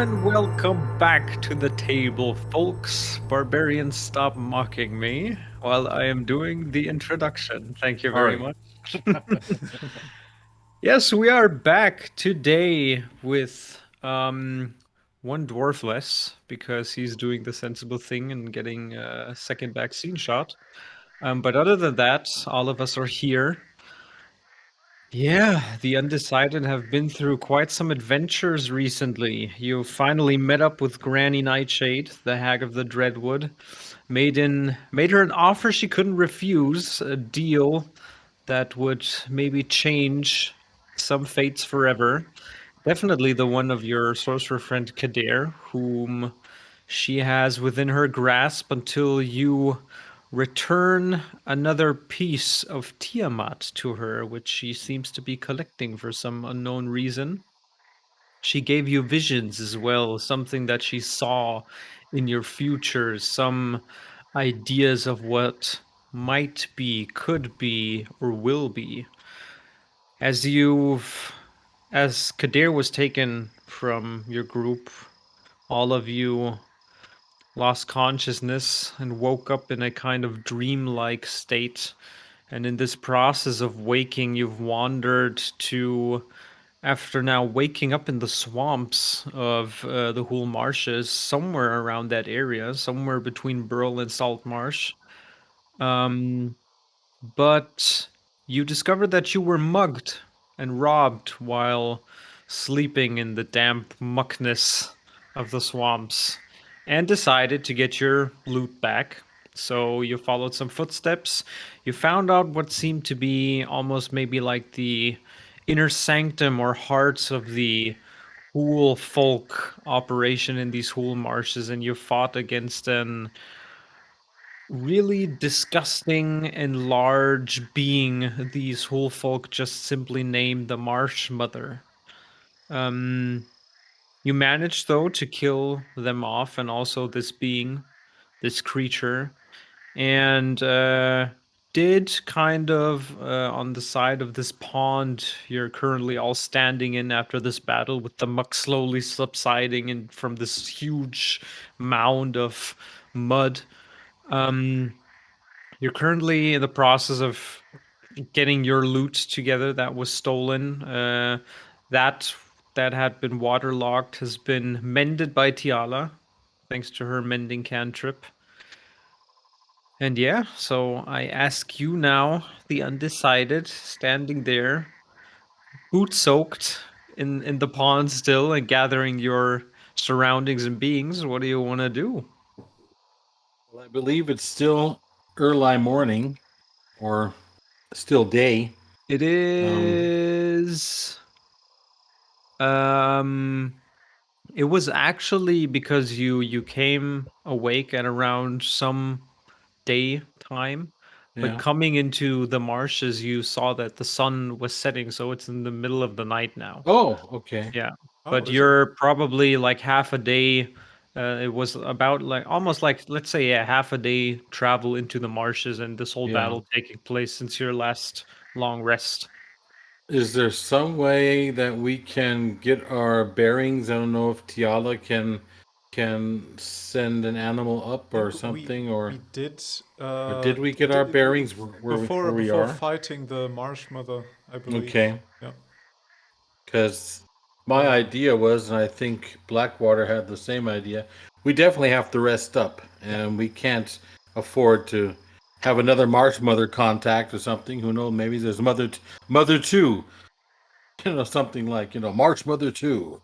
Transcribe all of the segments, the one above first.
and welcome back to the table, folks. Barbarians, stop mocking me while I am doing the introduction. Thank you very Sorry. much. Yes, we are back today with one dwarf less because he's doing the sensible thing and getting a second vaccine shot. But other than that, all of us are here. Yeah, the Undecided have been through quite some adventures recently. You finally met up with Granny Nightshade, the Hag of the Dreadwood, made her an offer she couldn't refuse, a deal that would maybe change some fates forever. Definitely the one of your sorcerer friend Kadir, whom she has within her grasp until you return another piece of Tiamat to her, which she seems to be collecting for some unknown reason. She gave you visions as well, something that she saw in your future, some ideas of what might be, could be, or will be. As as Kadir was taken from your group, all of you lost consciousness and woke up in a kind of dreamlike state. And in this process of waking, you've wandered to, after now waking up in the swamps of the Hool Marshes, somewhere around that area, somewhere between Burl and Saltmarsh. Um, but you discovered that you were mugged and robbed while sleeping in the damp muckness of the swamps and decided to get your loot back. So you followed some footsteps. You found out what seemed to be almost maybe like the inner sanctum or hearts of the Hool folk operation in these Hool marshes, and you fought against an really disgusting and large being these whole folk just simply named the Marsh Mother. Um, you managed though to kill them off, and also this being, this creature, and did kind of on the side of this pond you're currently all standing in after this battle, with the muck slowly subsiding in from this huge mound of mud. Um, you're currently in the process of getting your loot together that was stolen. That that had been waterlogged has been mended by Tiala, thanks to her mending cantrip. And yeah, so I ask you now, the undecided, standing there, boot soaked in the pond still, and gathering your surroundings and beings. What do you want to do? Well, I believe it's still early morning or still day. It Um, is. Um, It was actually because you came awake at around some daytime, but yeah. coming into the marshes, you saw that the sun was setting, so it's in the middle of the night now. Oh, okay. Yeah, Oh, but is it? you're probably like half a day. It was about like almost like, let's say, yeah, half a day travel into the marshes, and this whole Yeah. battle taking place since your last long rest. Is there some way that we can get our bearings? I don't know if Tiala can send an animal up Yeah, or something, or we did did we get our bearings where we before are? fighting the Marsh Mother, I believe. Okay. Yeah. Because my idea was, and I think Blackwater had the same idea, we definitely have to rest up, Yeah. and we can't afford to have another Marsh Mother contact or something. Who knows? Maybe there's Mother Two, something like Marsh Mother Two,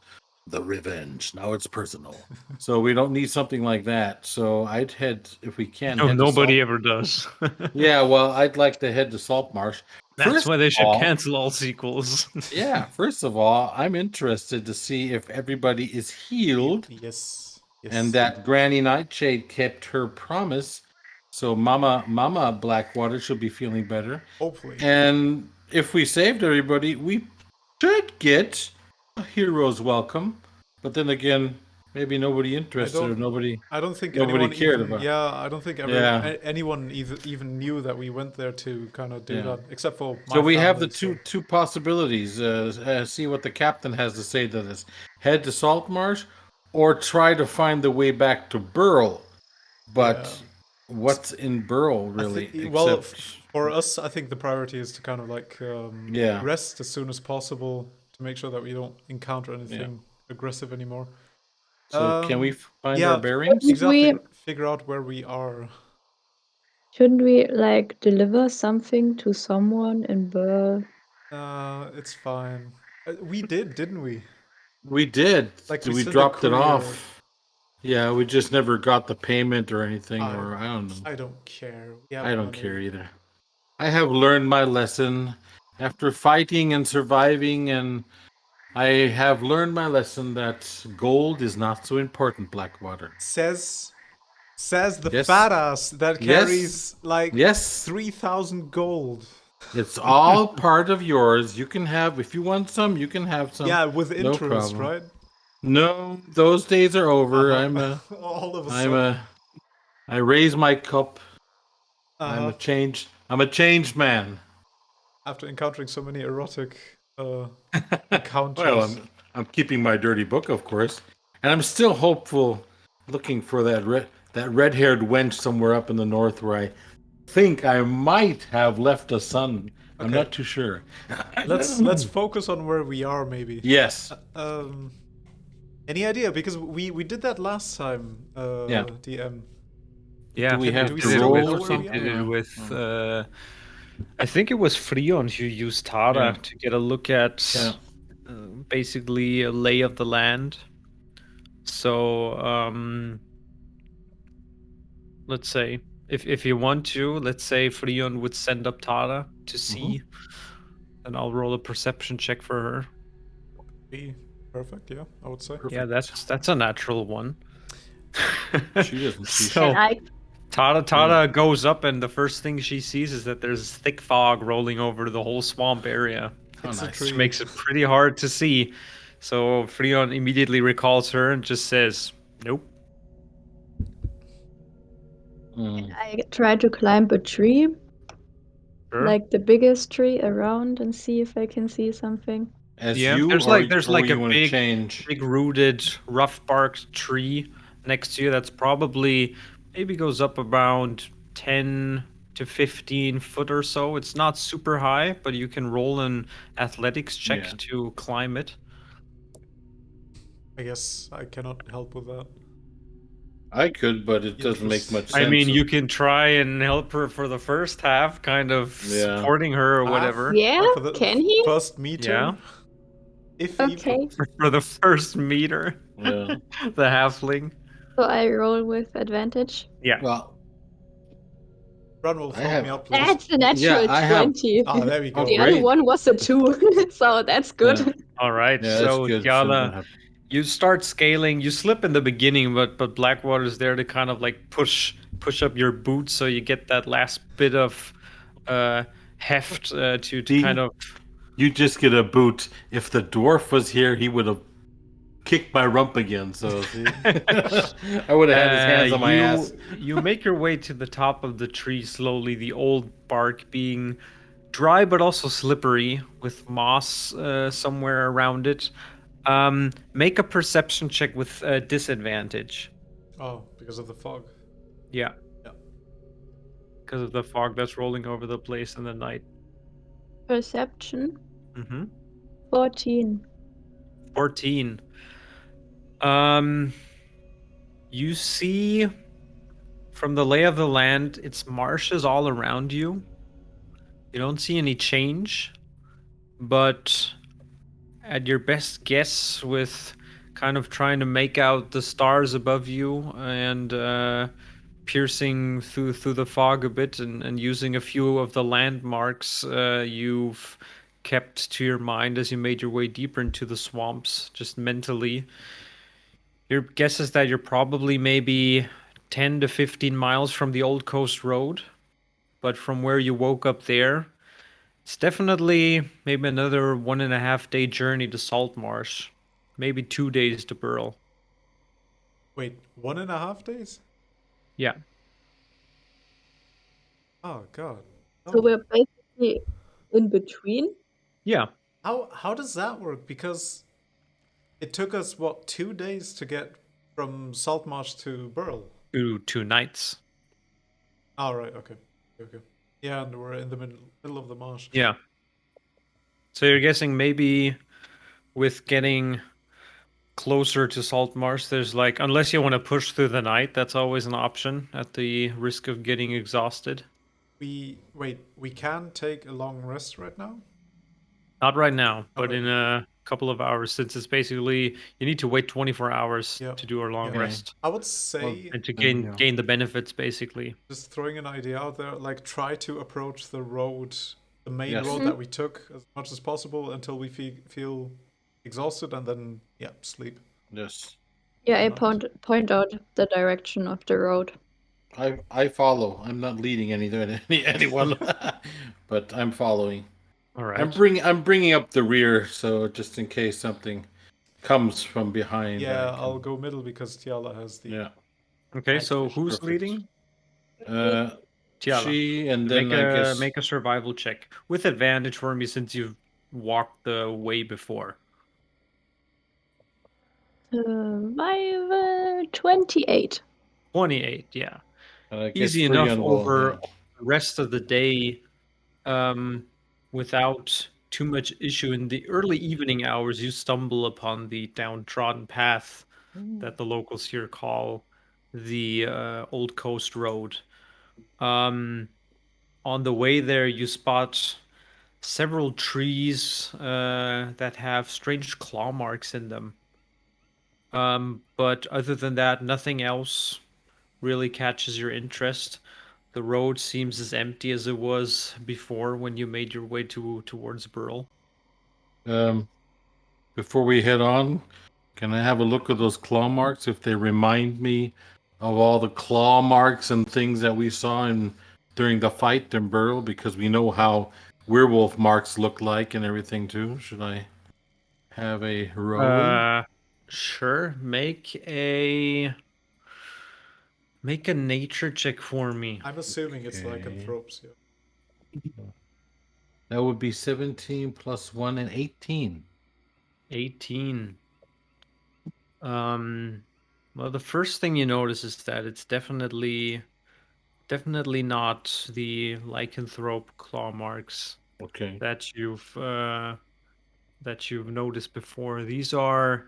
the Revenge. Now it's personal. So we don't need something like that. So I'd head, if we can, No, head to Salt. nobody ever does. Yeah, well, I'd like to head to Saltmarsh. That's First why of they should all, cancel all sequels. Yeah, first of all, I'm interested to see if everybody is healed Yes. and Yes. that Granny Nightshade kept her promise. So Mama Blackwater should be feeling better. Hopefully. And if we saved everybody, we should get a hero's welcome. But then again, maybe nobody I interested or don't nobody I don't think nobody anyone cared even about. yeah, I don't think Yeah. anyone even knew that we went there to kind of do Yeah. that except for So my we have the family, two so two possibilities. See what the captain has to say to this. Head to Saltmarsh, or try to find the way back to Burl. But Yeah. what's in Burl I really? think, well, Except for us, I think the priority is to kind of like yeah, rest as soon as possible to make sure that we don't encounter yeah. anything aggressive anymore. So can we find our Yeah, bearings? Shouldn't we exactly. Figure out where we are. shouldn't we like deliver something to someone in Burr? It's fine. We did, didn't we? We did. Like we We sent a dropped it courier. off. Yeah, we just never got the payment or anything, I or I don't know. I don't care. We have I don't money. care either. I have learned my lesson after fighting and surviving, and I have learned my lesson that gold is not so important, Blackwater. Says the Yes. fat ass that Yes. carries like Yes. 3,000 gold. It's all part of yours. You can have, if you want some, you can have some. Yeah, with No interest, problem. right? No, those days are over. Uh-huh. All of a I'm sudden. I raise my cup. Uh-huh. I'm a changed man. After encountering so many erotic Well, encounters. I'm keeping my dirty book, of course, and I'm still hopeful, looking for that red-haired wench somewhere up in the north, where I think I might have left a son. I'm Okay. not too sure. Let's focus on where we are, maybe. Yes. Any idea? Because we did that last time. Yeah. DM. Yeah, Do we have do we to still roll know or where we something? did it or- with I think it was Frion who used Tara Yeah. to get a look at Yeah. basically a lay of the land. So let's say if you want to, let's say Frion would send up Tara to see, and I'll roll a perception check for her. Be perfect, yeah, I would say. Yeah, Perfect. that's a natural one. She doesn't see So And I Tara goes up, and the first thing she sees is that there's thick fog rolling over the whole swamp area. Oh, It's a nice. tree. Which makes it pretty hard to see. So Freon immediately recalls her and just says, "Nope." Mm. I try to climb a tree, Sure. like the biggest tree around, and see if I can see something. As Yeah, you, there's or, like you a want to change? big rooted, rough barked tree next to you that's probably maybe goes up around 10 to 15 foot or so. It's not super high, but you can roll an athletics check Yeah. to climb it. I guess I cannot help with that. I could, but it doesn't make Interest. much sense. I mean, you can try and help her for the first half, kind of Yeah. supporting her or Half? whatever. Yeah, Like for the can he? first meter? Yeah. If Okay, even. For the first meter, Yeah. the halfling. so I roll with advantage. Yeah. Well, Run will I help have- me out, please. That's a natural I have- 20. Ah, there we go. Oh, The other great. one was a 2, so that's good. Yeah. All right. Yeah, So that's good. Tiala, you start scaling. You slip in the beginning, but Blackwater's there to kind of like push up your boots, so you get that last bit of heft to See? kind of. You just get a boot. If the dwarf was here, he would have kicked my rump again. So see? I would have had his hands on my ass. You make your way to the top of the tree slowly, the old bark being dry but also slippery with moss somewhere around it. Make a perception check with disadvantage. Oh, because of the fog. Yeah. Yeah. Because of the fog that's rolling over the place in the night. Perception, Mm-hmm. 14. 14. You see from the lay of the land, it's marshes all around you. You don't see any change, but at your best guess, with kind of trying to make out the stars above you and piercing through the fog a bit and using a few of the landmarks you've kept to your mind as you made your way deeper into the swamps, just mentally. Your guess is that you're probably maybe 10 to 15 miles from the Old Coast Road, but from where you woke up there, it's definitely maybe another 1.5 day journey to Saltmarsh, maybe 2 days to Burl. Wait, 1.5 days? Yeah. Oh god. So Oh. we're basically in between. Yeah. How does that work? Because it took us what 2 days to get From Saltmarsh to Burl. Two nights. Oh, right, okay. Yeah, and we're in the middle of the marsh. Yeah. So you're guessing maybe with getting closer to Saltmarsh, there's like, unless you want to push through the night, that's always an option at the risk of getting exhausted. We can take a long rest right now? Not right now, but right in a couple of hours, since it's basically you need to wait 24 hours Yep. to do a long Okay. rest I would say, and to yeah. gain the benefits, basically. just throwing an idea out there, like try to approach the road, the main Yes. road that we took as much as possible until we feel exhausted, and then sleep. Yes. Yeah, I Nice. point out the direction of the road. I follow. I'm not leading anyone, but I'm following. All right. I'm bringing up the rear, so just in case something comes from behind. Yeah, I'll go middle because Tiala has the. Yeah. Okay, so Activation. who's Perfect. leading? Uh, Tiala. she and then Make I a guess make a survival check with advantage for me since you've walked the way before. Survival 28. 28, yeah. I guess Easy free enough on will. over Yeah. the rest of the day, without too much issue. In the early evening hours, you stumble upon the downtrodden path that the locals here call the Old Coast Road. On the way there, you spot several trees that have strange claw marks in them. But other than that, nothing else really catches your interest. The road seems as empty as it was before when you made your way towards Burl. Before we head on, can I have a look at those claw marks if they remind me of all the claw marks and things that we saw during the fight in Burl? Because we know how werewolf marks look like and everything too. Should I have a roll? Sure. Make a nature check for me. I'm assuming it's Okay. lycanthropes. Yeah. That would be 17 plus 1 and 18. 18. Well, the first thing you notice is that it's definitely not the lycanthrope claw marks Okay. that you've noticed before. These are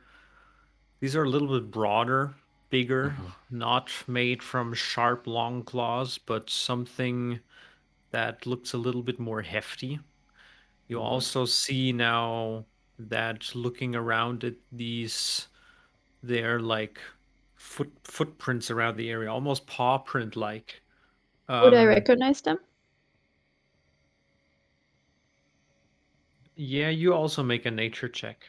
a little bit broader, bigger, not made from sharp, long claws, but something that looks a little bit more hefty. You also see now that looking around at they're like footprints around the area, almost paw print like. Would I recognize them? Yeah, you also make a nature check.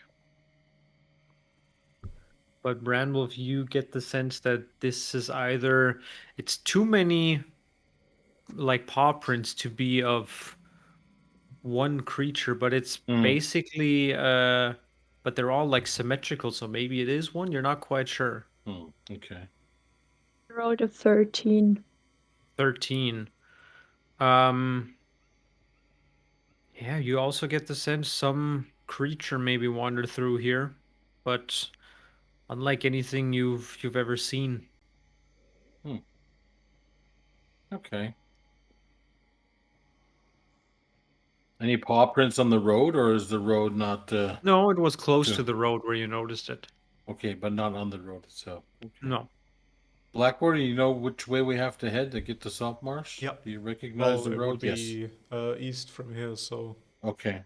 But Brandwolf, you get the sense that this is either it's too many like paw prints to be of one creature, but it's basically but they're all like symmetrical, so maybe it is one, you're not quite sure. Okay. I rolled a 13. 13. Yeah, you also get the sense some creature maybe wandered through here, but unlike anything you've ever seen. Okay. Any paw prints on the road, or is the road not? No, it was close Good. to the road where you noticed it. Okay, but not on the road itself. Okay. No. Blackboard, do you know which way we have to head to get to Saltmarsh? Yep. Do you recognize Well, the it road? would be east from here, so Okay.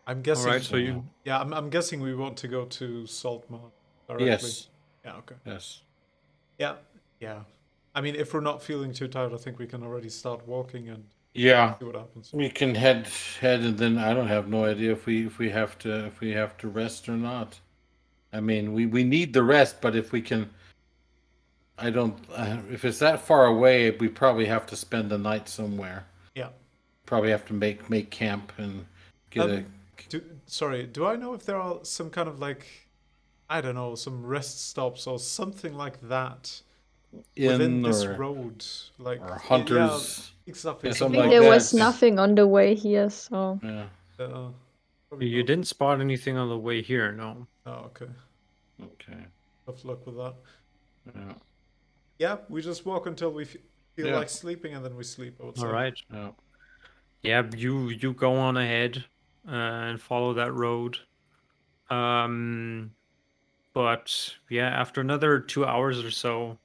I'm guessing. All right, so you Yeah, I'm guessing we want to go to Saltmarsh directly. Yes. Yeah. Okay. Yes. Yeah. Yeah. I mean, if we're not feeling too tired, I think we can already start walking and Yeah. see what happens. We can head, and then I don't have no idea if we have to rest or not. I mean, we need the rest, but if we can, I don't. If it's that far away, we probably have to spend the night somewhere. Yeah. Probably have to make camp and get a. Do I know if there are some kind of like, I don't know, some rest stops or something like that within this road, like or hunters? Yeah, exactly. Yeah, I something think like there that. was nothing on the way here, so. Yeah. Probably you not. didn't spot anything on the way here, no. Oh, okay. Okay. Tough luck with that. Yeah. Yeah, we just walk until we feel Yeah. like sleeping, and then we sleep. I would say. All right. Yeah. Yeah, you go on ahead and follow that road. But yeah, after another 2 hours or so,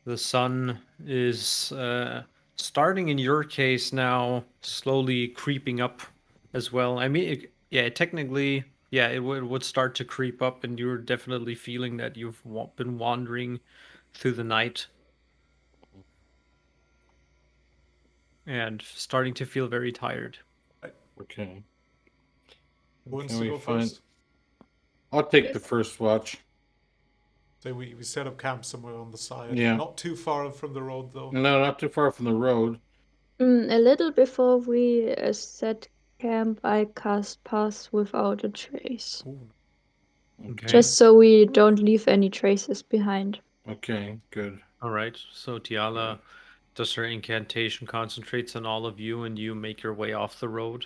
the sun is starting in your case now, slowly creeping up as well. I mean, yeah, technically, yeah, it would start to creep up, and you're definitely feeling that you've been wandering through the night and starting to feel very tired. Right. Okay. Who wants Can to we go find? first? I'll take the Yes. first watch. So we set up camp somewhere on the side, Yeah. not too far from the road though. No, not too far from the road. A little before we set camp, I cast Pass Without a Trace. Ooh. Okay. Just so we don't leave any traces behind. Okay. Good. All right. So Tiala does her incantation, concentrates on all of you, and you make your way off the road,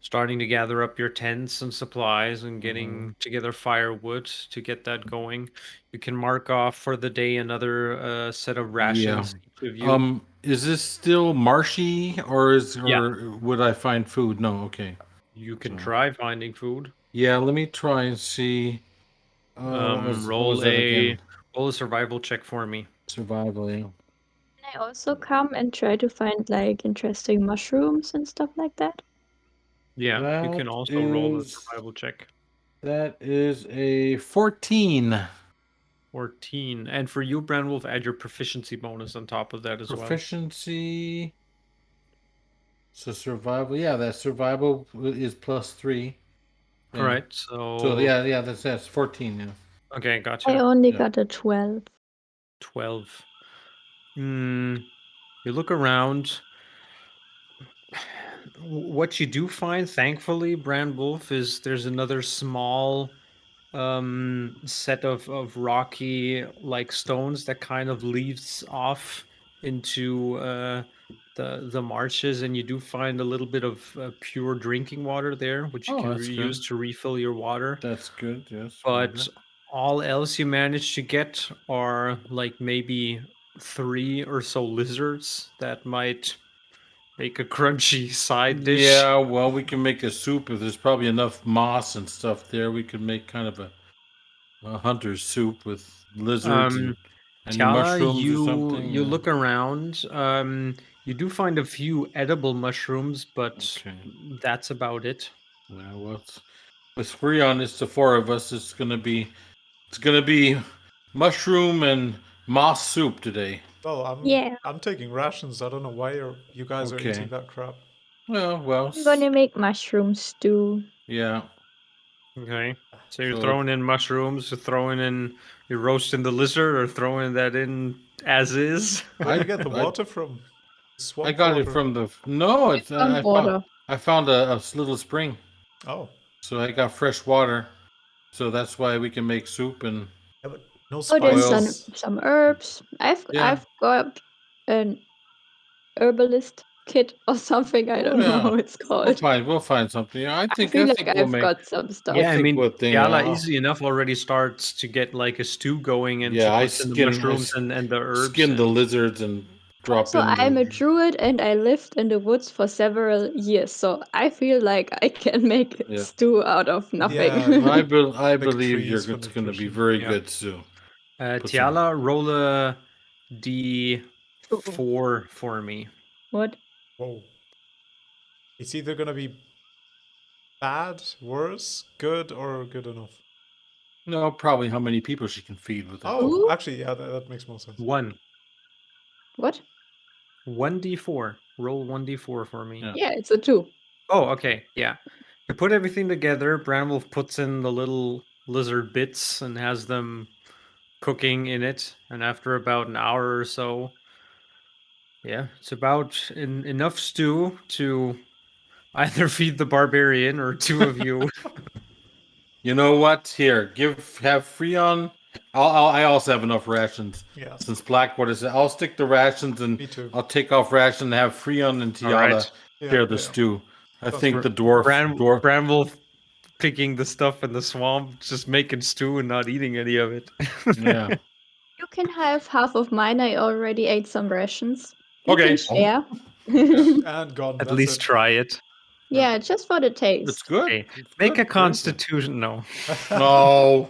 starting to gather up your tents and supplies and getting together firewood to get that going. You can mark off for the day another set of rations, each of you. Is this still marshy, or Yeah, would I find food? No. Okay. you can So try finding food. yeah, let me try and see. What was Roll that again? a survival check for me. Survival. Yeah. Can I also come and try to find like interesting mushrooms and stuff like that? Yeah, you can That also roll a is survival check. a 14. 14. And for you, Branwolf, add your proficiency bonus on top of that as well. Proficiency. So survival. Yeah, that survival is +3. All Yeah. right, So so yeah, that's 14. Yeah. okay, I gotcha. only Yeah. got a 12. 12. You look around. What you do find, thankfully, Brand Wolf, is there's another small set of rocky like stones that kind of leads off into the marshes, and you do find a little bit of pure drinking water there, which you Oh, can that's use good. to refill your water. That's good. Yes, But water. all else you manage to get are like maybe 3 or so lizards that might make a crunchy side dish. Yeah, well, we can make a soup if there's probably enough moss and stuff there. We could make kind of a hunter's soup with lizards and Um, any Tiala, mushrooms or you something. you Yeah. look around. You do find a few edible mushrooms, but Okay. that's about it. Well, with Freon, it's the four of us. It's gonna be mushroom and moss soup today. Well, Yeah, I'm taking rations. I don't know why you guys are Okay. eating that crap. Well, I'm gonna make mushroom stew. yeah. Okay. So you're So throwing in mushrooms, you're roasting the lizard, or throwing that in as is. Where do you I get the I water from? I Swamp got it water. from the no. It's Found water. I found a little spring, Oh, so I got fresh water. So that's why we can make soup and yeah, but no Oh, then boil. some herbs. Yeah. I've got an herbalist kit or something. I Oh don't know yeah. how it's called. We'll find something. I I feel like think we'll I've make. got some I Yeah, stuff. I think mean, what thing. Tiala easy enough already starts to get like a stew going, and she Yeah, puts in the mushrooms and the herbs. skin the And lizards and drop Also, in I'm a the. druid and I lived in the woods for several years, so I feel like I can make Yeah. stew out of nothing. Yeah, you I like believe trees for it's going to be nutrition. very yeah, good too. Put some. Tiala, roll a Ooh, d4 for me. what? Whoa. It's either gonna be bad, worse, good, or good enough. No, probably how many people she can feed with that. Oh, Ooh, actually, yeah, that makes more sense. 1. what? 1d4. Roll 1d4 for me. Yeah. Yeah, it's a 2. Oh, okay. Yeah. You put everything together. Bramwolf puts in the little lizard bits and has them cooking in it. And after about an hour or so, yeah, it's about enough stew to either feed the barbarian or two of you. You know what? Here, have Freon. I also have enough rations. Yeah, Since Blackwater said, I'll stick to rations and me too. I'll take off ration and have Freon and All right. Tiala Yeah, share the yeah. stew. I Sounds think good. the dwarf. Bramwolf picking the stuff in the swamp, just making stew and not eating any of it. Yeah. You can have half of mine. I already ate some rations. We Okay. can share. And gone. At That's least it. try it. Yeah, just for the It's taste. good. Okay. It's Make good. a Very good. constitution. No. No.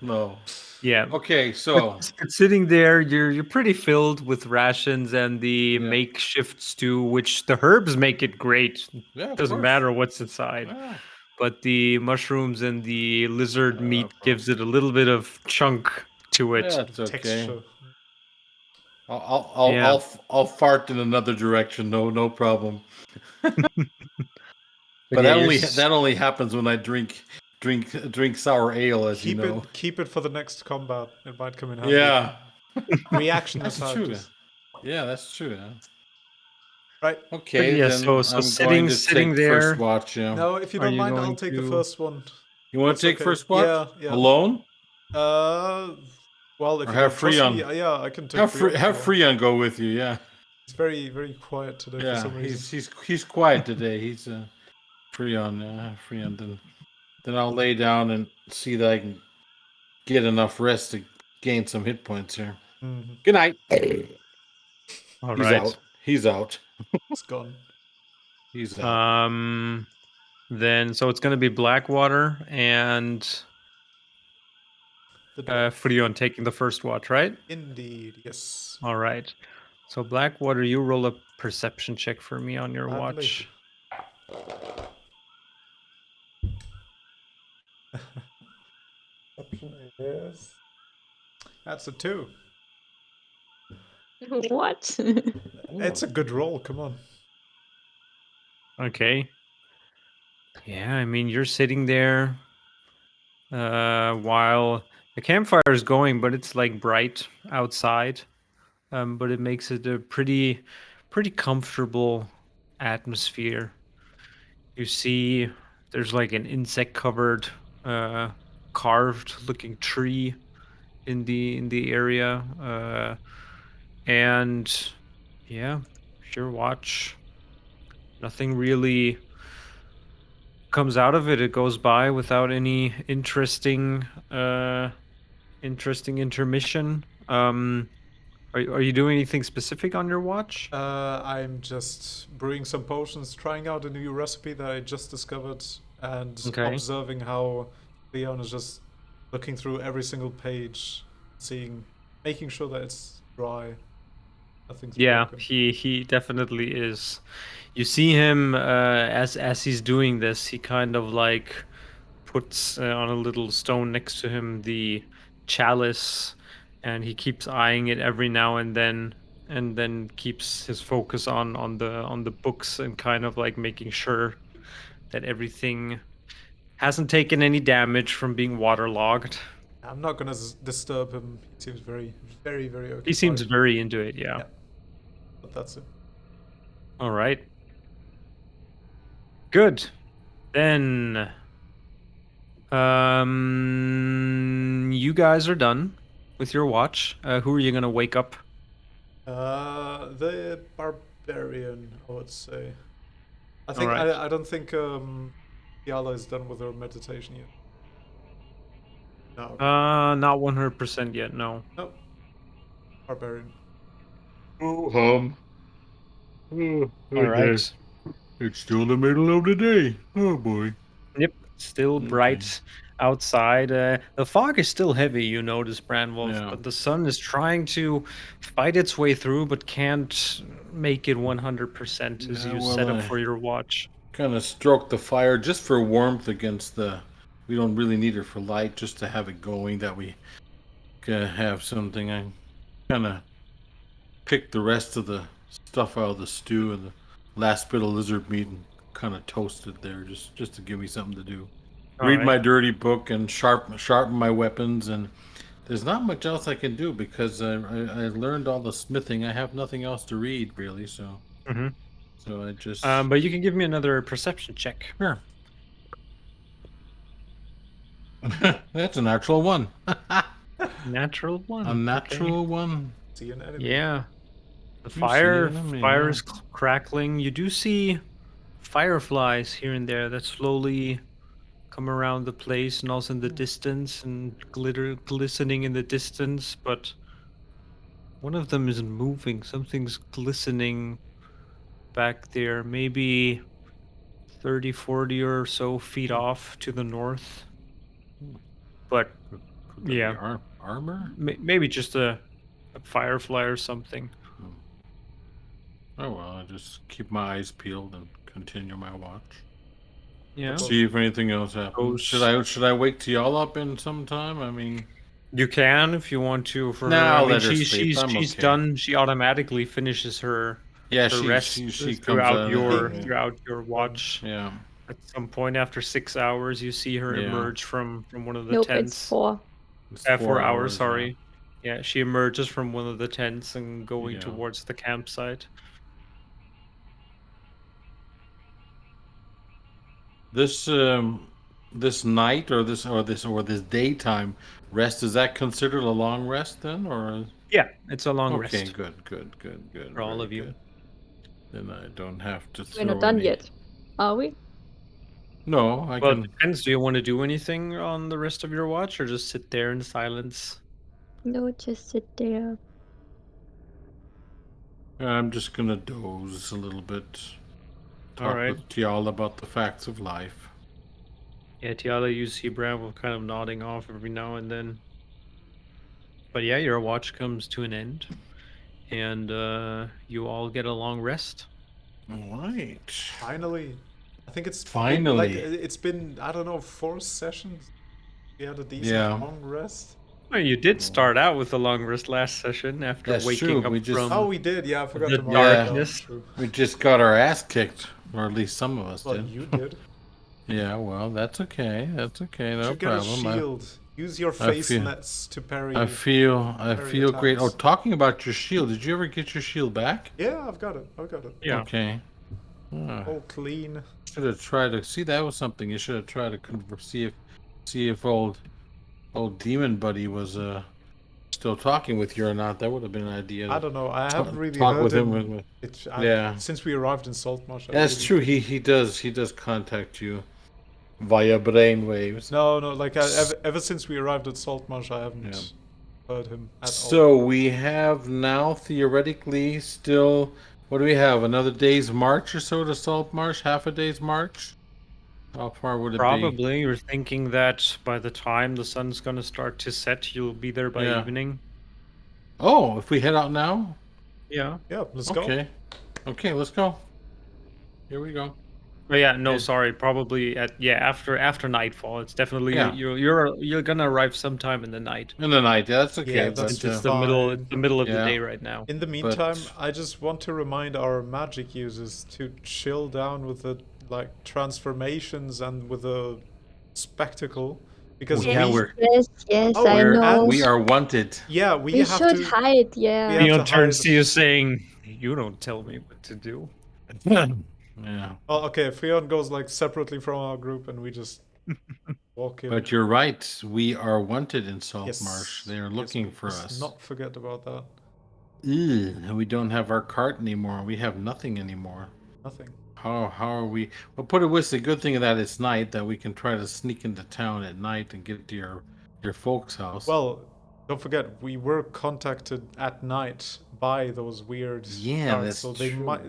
No. Yeah. Okay, so But sitting there, you're pretty filled with rations and the Yeah. makeshift stew, which the herbs make it great. yeah, of Doesn't course. matter what's inside. Yeah. But the mushrooms and the lizard meat of gives it a little bit of chunk to it. Yeah, it's okay. Texture. Yeah. I'll fart in another direction. No problem. But yeah, that only happens when I drink sour ale, as you know. Keep it for the next combat. It might come in handy. Yeah, Reaction that's attack. true. Just... Yeah, that's true. Yeah. Right. Okay, yeah, then so I'm sitting going to sitting take there. first watch. Yeah. No, if you Are don't you mind, I'll going take the to- first one. You want That's to take okay. first watch? Yeah. Alone? Well, if Or you have don't trust Freon? me, yeah, I can take Have Freon. Freon go with you. Yeah. It's very, very quiet today for Yeah. some reason. He's quiet today. He's Freon. Freon. Then I'll lay down and see that I can get enough rest to gain some hit points here. Mm-hmm. Good night. All He's right. out. He's out. It's gone. He's out. Then so it's gonna be Blackwater and The dwarf. Freon taking the first watch, right? Indeed, yes. All right. So Blackwater, you roll a perception check for me on your Gladly. watch. Yes. That's a 2. What? It's a good roll. Come on. Okay. Yeah, I mean you're sitting there while the campfire is going, but it's like bright outside. But it makes it a pretty comfortable atmosphere. You see there's like an insect covered carved looking tree in the area. And yeah, your watch. Nothing really comes out of it. It goes by without any interesting intermission. Are you doing anything specific on your watch? I'm just brewing some potions, trying out a new recipe that I just discovered, and Okay. observing how Leon is just looking through every single page, making sure that it's dry. Nothing's Yeah, broken. he definitely is. You see him as he's doing this, he kind of like puts on a little stone next to him the chalice, and he keeps eyeing it every now and then keeps his focus on the books and kind of like making sure that everything hasn't taken any damage from being waterlogged. I'm not gonna disturb him. He seems very, very, very okay. He seems very into it, yeah. But that's it. All right. Good. Then you guys are done with your watch. Who are you gonna wake up? The barbarian, I would say. I think Alright. I don't think Yala is done with her meditation yet. No. Not 100% yet, no. Nope. Barbarian. Oh, All right. It's still the middle of the day. Oh boy. Yep. Still bright outside. The fog is still heavy, you notice, Branwolf, Yeah. but the sun is trying to fight its way through, but can't make it 100% as Yeah, you well, set up for your watch. Kind of stroke the fire just for warmth against the. We don't really need it for light, just to have it going. That we can have something. I kind of picked the rest of the stuff out of the stew and the last bit of lizard meat and kind of toasted there, just to give me something to do. Read my dirty book and sharpen my weapons, and there's not much else I can do because I learned all the smithing. I have nothing else to read really, so Mhm. so I just. But you can give me another perception check. Sure. That's a natural one. Natural one. A natural one. See an enemy. Yeah. The see fire an enemy, fire yeah. is crackling. You do see fireflies here and there that slowly come around the place, and also in the distance, and glistening in the distance. But one of them isn't moving. Something's glistening back there, maybe 30, 40 or so feet off to the north. But Could that yeah, be armor? maybe just a firefly or something. Oh well, I just keep my eyes peeled and continue my watch. Yeah. See if anything else happens. Should I wake Tial up in some time? I mean, You can if you want to for nah, her. I I'll mean, let her sleep. I'm she's okay. done. She automatically finishes her rest she comes throughout out. your watch. Yeah. At some point after 6 hours, you see her Yeah. emerge from one of the Nope, it's tents. 4. It's 4 hours, yeah. sorry. Yeah, she emerges from one of the tents and going Yeah. towards the campsite. This night or this daytime rest, is that considered a long rest then, or? Yeah, it's a long Okay, rest good. for all Very of you. good. Then I don't have to We're not throw done any. yet, are we? No, I Well, it can. depends. Do you want to do anything on the rest of your watch, or just sit there in silence? No, just sit there. I'm just gonna doze a little bit. All Talk right. with Tial about the facts of life. Yeah, Tiala, you see Bramble kind of nodding off every now and then. But yeah, your watch comes to an end, and you all get a long rest. All right. Finally. I think it's Finally. it's been, I don't know, 4 sessions. We had a decent Yeah. long rest. Well, you did start out with a long rest last session after That's waking true. up We just from Oh, we did. Yeah, I forgot the to mark it down. darkness. True. we just got our ass kicked, or at least some of us Well, did. you did. Yeah, well, that's okay. That's okay. You No should get a problem. shield. Use your I face feel- nets to parry. I feel great. Oh, attacks. talking about your shield, did you ever get your shield back? Yeah, I've got it. Yeah. Okay. All clean. Should have tried to see, that was something. You should have tried to see if old demon buddy was still talking with you or not. That would have been an idea. I don't know. I haven't really talk heard with him. him. Yeah. Since we arrived in Saltmarsh. That's true. He does contact you via brainwaves. No, like ever since we arrived at Saltmarsh, I haven't heard him at all. So we have now theoretically still, what do we have? Another day's march or so to Saltmarsh? Half a day's march? How far would it be? Probably. You're thinking that by the time the sun's going to start to set, you'll be there by evening. Oh, if we head out now? Yeah. Yeah, let's go. Okay, let's go. Here we go. But yeah, no, sorry. Probably after nightfall. It's definitely Yeah. you're gonna arrive sometime in the night. In the night, yeah, that's okay. Yeah, but, that's It's fine. the middle of the Yeah. day right now. In the meantime, I just want to remind our magic users to chill down with the transformations and with the spectacle, because Yeah, Yes, Oh, I know. we are wanted. yeah, we We have should to. hide, yeah. We have Leon to turns hide. to you saying, "You don't tell me what to do." Yeah. Well, okay, Freon goes separately from our group, and we just walk in. But you're right. We are wanted in Saltmarsh. Yes. They are Yes, looking we for must us. Not forget about that. Ew, we don't have our cart anymore. We have nothing anymore. Nothing. How are we? Well, put it this, the good thing of that it's night, that we can try to sneak into town at night and get to your folks' house. Well, don't forget, we were contacted at night by those weird guards, that's so they true. might.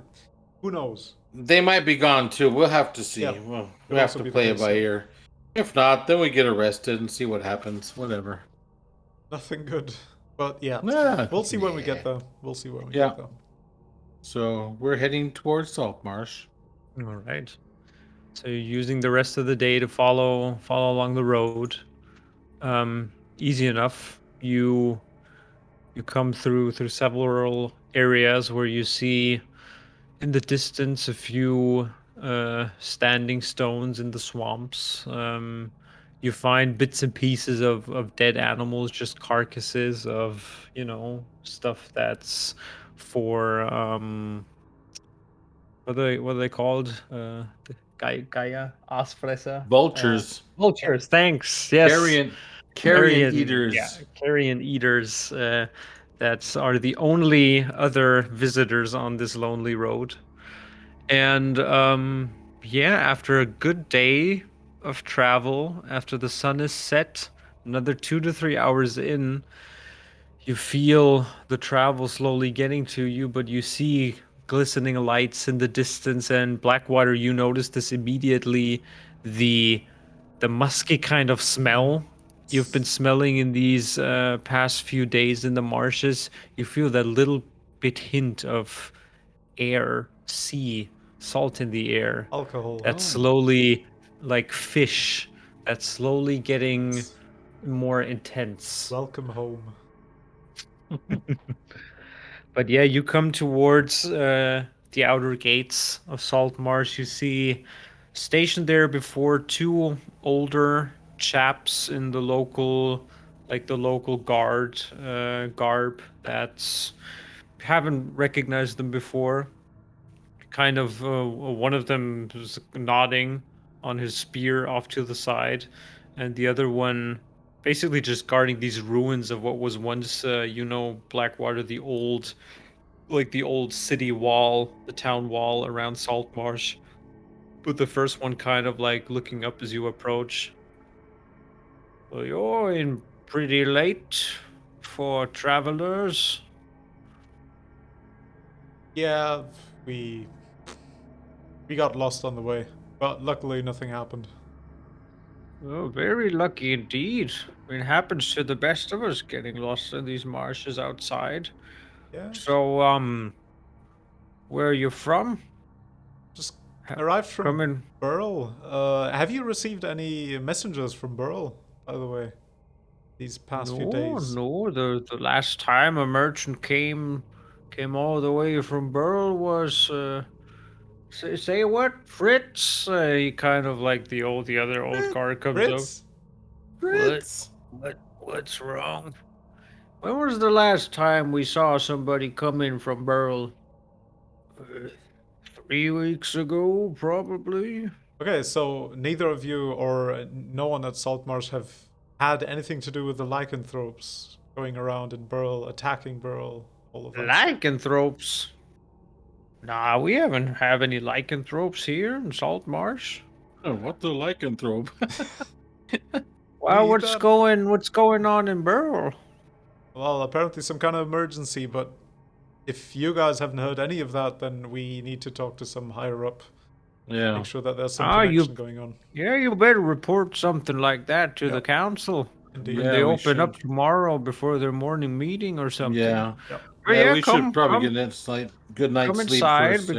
Who knows? They might be gone too. We'll have to see. Yeah, We'll have also to be the play it case, by yeah. ear. If not, then we get arrested and see what happens. Whatever. Nothing good. But yeah, Nah, we'll see when we get yeah. there. We'll see when we Yeah. get there. So we're heading towards Saltmarsh. All right. So you're using the rest of the day to follow along the road. Easy enough. You come through several areas where you see in the distance a few standing stones in the swamps. You find bits and pieces of dead animals, just carcasses of stuff that's for what are they called? Gaia Aasfresser? Vultures. Vultures. Thanks. Yes. Carrion eaters. Yeah, carrion eaters. That are the only other visitors on this lonely road. And after a good day, of travel after the sun is set, another 2 to 3 hours in, you feel the travel slowly getting to you, but you see glistening lights in the distance. And Blackwater, you notice this immediately. The musky kind of smell you've been smelling in these past few days in the marshes. You feel that little bit hint of air, sea, salt in the air. Alcohol. That's slowly, like fish, that's slowly getting more intense. Welcome home. But yeah, you come towards the outer gates of Saltmarsh. You see stationed there before two older chaps in the local, like the local guard garb. That's haven't recognized them before. Kind of one of them is nodding on his spear off to the side, and the other one basically just guarding these ruins of what was once, Blackwater, the old, like the old city wall, the town wall around Saltmarsh. But the first one kind of like looking up as you approach. Well, you're in pretty late for travelers. Yeah, we got lost on the way, but luckily nothing happened. Oh, very lucky indeed. It happens to the best of us getting lost in these marshes outside. Yeah, So, where are you from? just Ha- arrived from Coming? Burl. Have you received any messengers from Burl, by the way, these past few days? No. The last time a merchant came all the way from Burl was say what? Fritz? He kind of like the other old guard comes up. Fritz? What? Fritz? What's wrong? When was the last time we saw somebody come in from Burl? 3 weeks ago, probably. Okay, so neither of you or no one at Saltmarsh have had anything to do with the lycanthropes going around in Burl, attacking Burl, all of that. Lycanthropes? Nah, we haven't have any lycanthropes here in Saltmarsh. Oh, what the lycanthrope? Well, We what's thought- going on in Burl? Well, apparently some kind of emergency, but if you guys haven't heard any of that, then we need to talk to some higher up. Yeah. Make sure that there's some Ah, connection going on. Yeah, you better report something like that to the Yep. council Indeed. when Yeah, they we open up should. tomorrow before their morning meeting or something. Yeah. Yep. But Yeah, yeah, we should probably get that good night's come sleep inside first.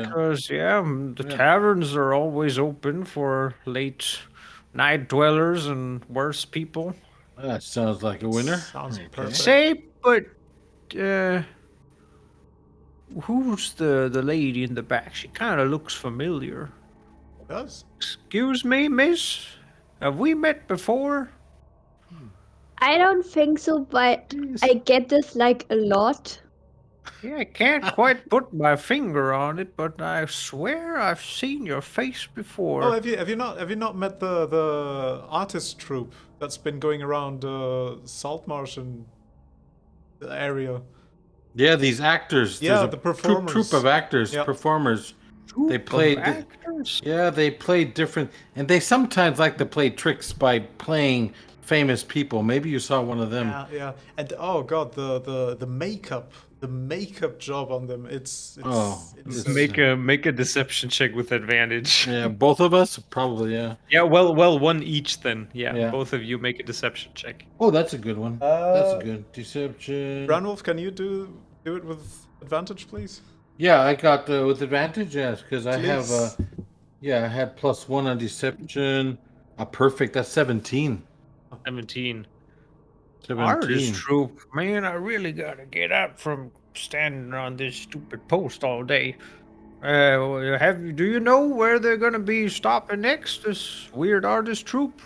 Yeah. because the Yeah. taverns are always open for late night dwellers and worse people. That sounds like a winner. Sounds Okay. perfect. Say, but who's the lady in the back? She kind of looks familiar. Does? Excuse me, miss? Have we met before? I don't think so, but I get this like a lot. Yeah, I can't quite put my finger on it, but I swear I've seen your face before. Oh, have you not met the artist troupe that's been going around Saltmarsh and the area? Yeah, these actors. Yeah, There's a the performers. Troupe of actors, Yeah. performers. Troupe They of played. actors? Yeah, they play different, and they sometimes like to play tricks by playing famous people. Maybe you saw one of them. Yeah. And oh god, the makeup job on them. It's It's- Make a deception check with advantage. Yeah, both of us probably. Yeah. Yeah, well, one each then. Yeah, Yeah. both of you make a deception check. Oh, that's a good one. That's a good deception. Branwolf, can you do it with advantage, please? Yeah, I got with advantage. Yes, because I have. Please. Yeah, I had +1 on deception. A perfect. That's 17. 17. 17. Artist troop, man, I really gotta get out from standing on this stupid post all day. Do you know where they're gonna be stopping next? This weird artist troop.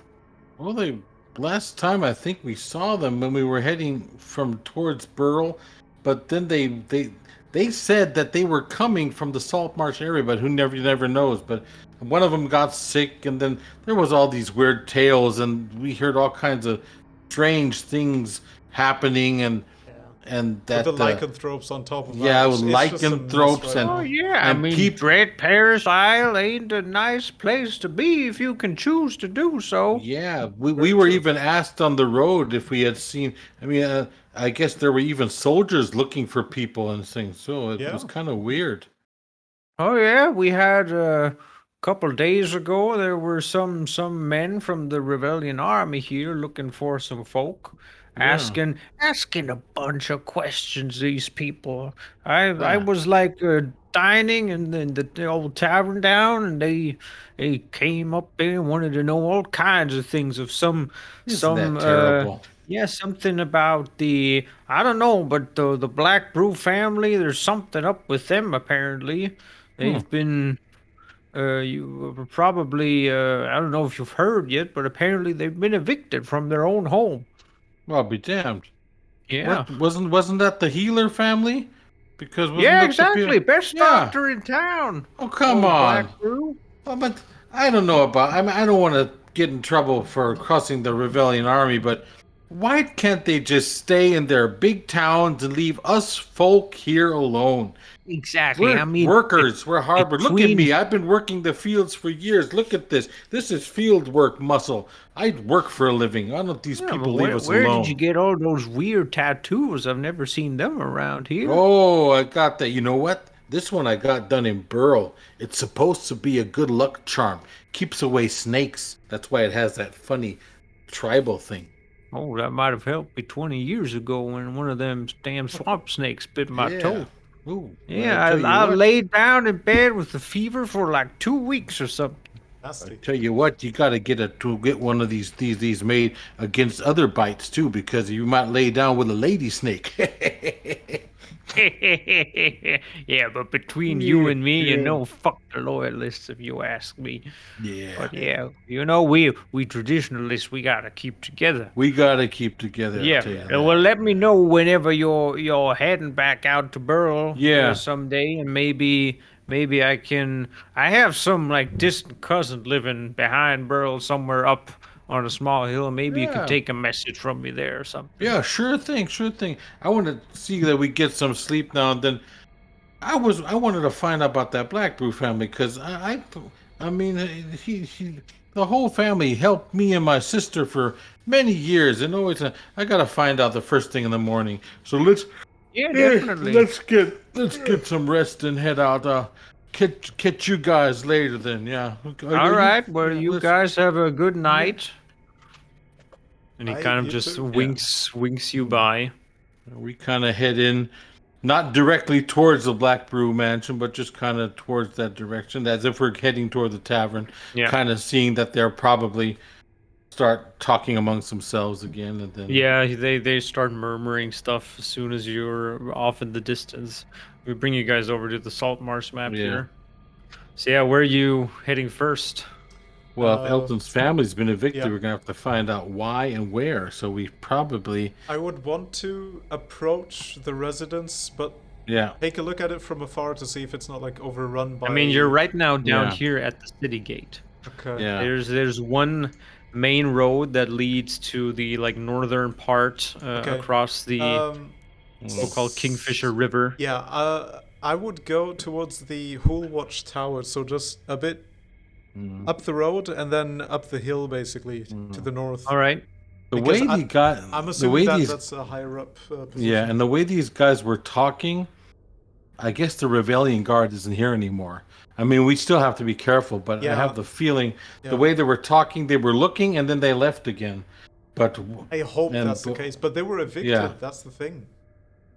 Well, last time I think we saw them when we were heading from towards Burl, but then they said that they were coming from the Saltmarsh area, but who never knows. But one of them got sick, and then there was all these weird tales, and we heard all kinds of strange things happening, and and With the that lycanthropes on top of yeah, that. with It's just a mess lycanthropes right and Oh now. yeah, I and mean, peop Dread Paris Isle ain't a nice place to be if you can choose to do so. Yeah, we Very were true. even asked on the road if we had seen. I mean, I guess there were even soldiers looking for people and things. So it was Yeah. kind of weird. Oh yeah, we had a couple days ago. There were some men from the rebellion army here looking for some folk, Yeah, asking a bunch of questions. These people, I yeah. was like dining in the old tavern down, and they came up there and wanted to know all kinds of things of Isn't that some terrible? yeah, something about the I don't know, but the Black Brew family. There's something up with them apparently. Hmm. They've been, you probably, I don't know if you've heard yet, but apparently they've been evicted from their own home. Well, be damned. Yeah. Wasn't that the healer family? Because wasn't Yeah, that the people? exactly. Best Yeah. doctor in town. Oh, come Old on. Black Brew. Well, but I don't know about. I mean, I don't want to get in trouble for crossing the rebellion army, but why can't they just stay in their big towns and leave us folk here alone? Exactly. I We're mean, workers. We're hard. Look at between me. I've been working the fields for years. Look at this. This is field work muscle. I work for a living. Why don't these yeah, but people leave us where did you alone? get all those weird tattoos? I've never seen them around here. Oh, I got that. You know what? This one I got done in burl. It's supposed to be a good luck charm. Keeps away snakes. That's why it has that funny tribal thing. Oh, that might have helped me 20 years ago when one of them damn swamp snakes bit my Yeah. toe. Ooh, I Yeah, tell you I what. laid down in bed with the fever for like 2 weeks or something. I Nasty. tell you what, you got to get one of these made against other bites too, because you might lay down with a lady snake. Yeah, but between you Yeah, and me, yeah, fuck the loyalists if you ask me. yeah. But yeah, we traditionalists, we gotta keep together. We got to keep together. I Yeah, tell you well, that. let me know whenever you're heading back out to Burl Yeah, someday, and maybe I can. I have some like distant cousin living behind Burl somewhere up on a small hill. Maybe you could yeah, take a message from me there or something. yeah. Sure thing, sure thing. I want to see that we get some sleep now and then. I wanted to find out about that Black Brew family because I mean he the whole family helped me and my sister for many years and always I gotta find out the first thing in the morning. So Yeah, definitely. let's get some rest and head out. Catch you guys later then. Yeah. Are All you? right. Well, Yeah. you Let's. guys have a good Yeah. night. And he I kind of you just too. Yeah. winks you Mm. by. We kind of head in, not directly towards the Black Brew Mansion, but just kind of towards that direction, as if we're heading toward the tavern, Yeah. kind of seeing that they're probably start talking amongst themselves again, and then Yeah, they start murmuring stuff as soon as you're off in the distance. We bring you guys over to the Saltmarsh map yeah. here. So yeah, where are you heading first? Well, if Uh, Elton's family's been evicted, yeah. we're gonna have to find out why and where. So we probably, I would want to approach the residence, but yeah, take a look at it from afar to see if it's not like overrun by. I mean, you're right now down Yeah. here at the city gate. Okay. yeah, There's one main road that leads to the like northern part Okay. across the Mm. so-called Kingfisher River. Yeah. I would go towards the Hull Watch Tower, so just a bit Mm. up the road and then up the hill, basically to the north. All right. The Because way the guy, I'm the assuming way that these, that's a higher up position. yeah, and the way these guys were talking, I guess the Rebellion Guard isn't here anymore. I mean, we still have to be careful, but I Yeah. have the feeling Yeah. the way they were talking, they were looking and then they left again. But I hope and that's the bo- case, but they were evicted. Yeah. That's the thing.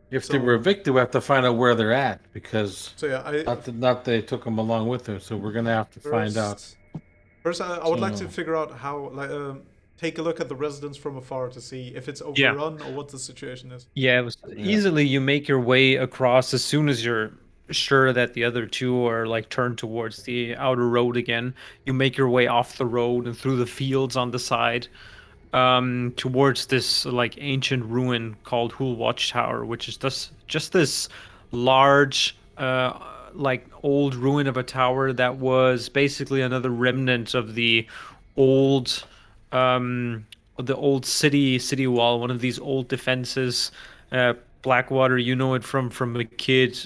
if they So- were evicted, we have to find out where they're at because So yeah, not they took them along with them. So we're gonna have to find out. First, I would like to So- figure out how, like, take a look at the residence from afar to see if it's Yeah. overrun or what the situation is. Yeah, it was easily you make your way across as soon as you're sure that the other two are like turned towards the outer road again. You make your way off the road and through the fields on the side towards this like ancient ruin called Hull Watchtower, which is just this large like old ruin of a tower that was basically another remnant of old the old city wall, one of these old defenses Blackwater, you know it from a kid.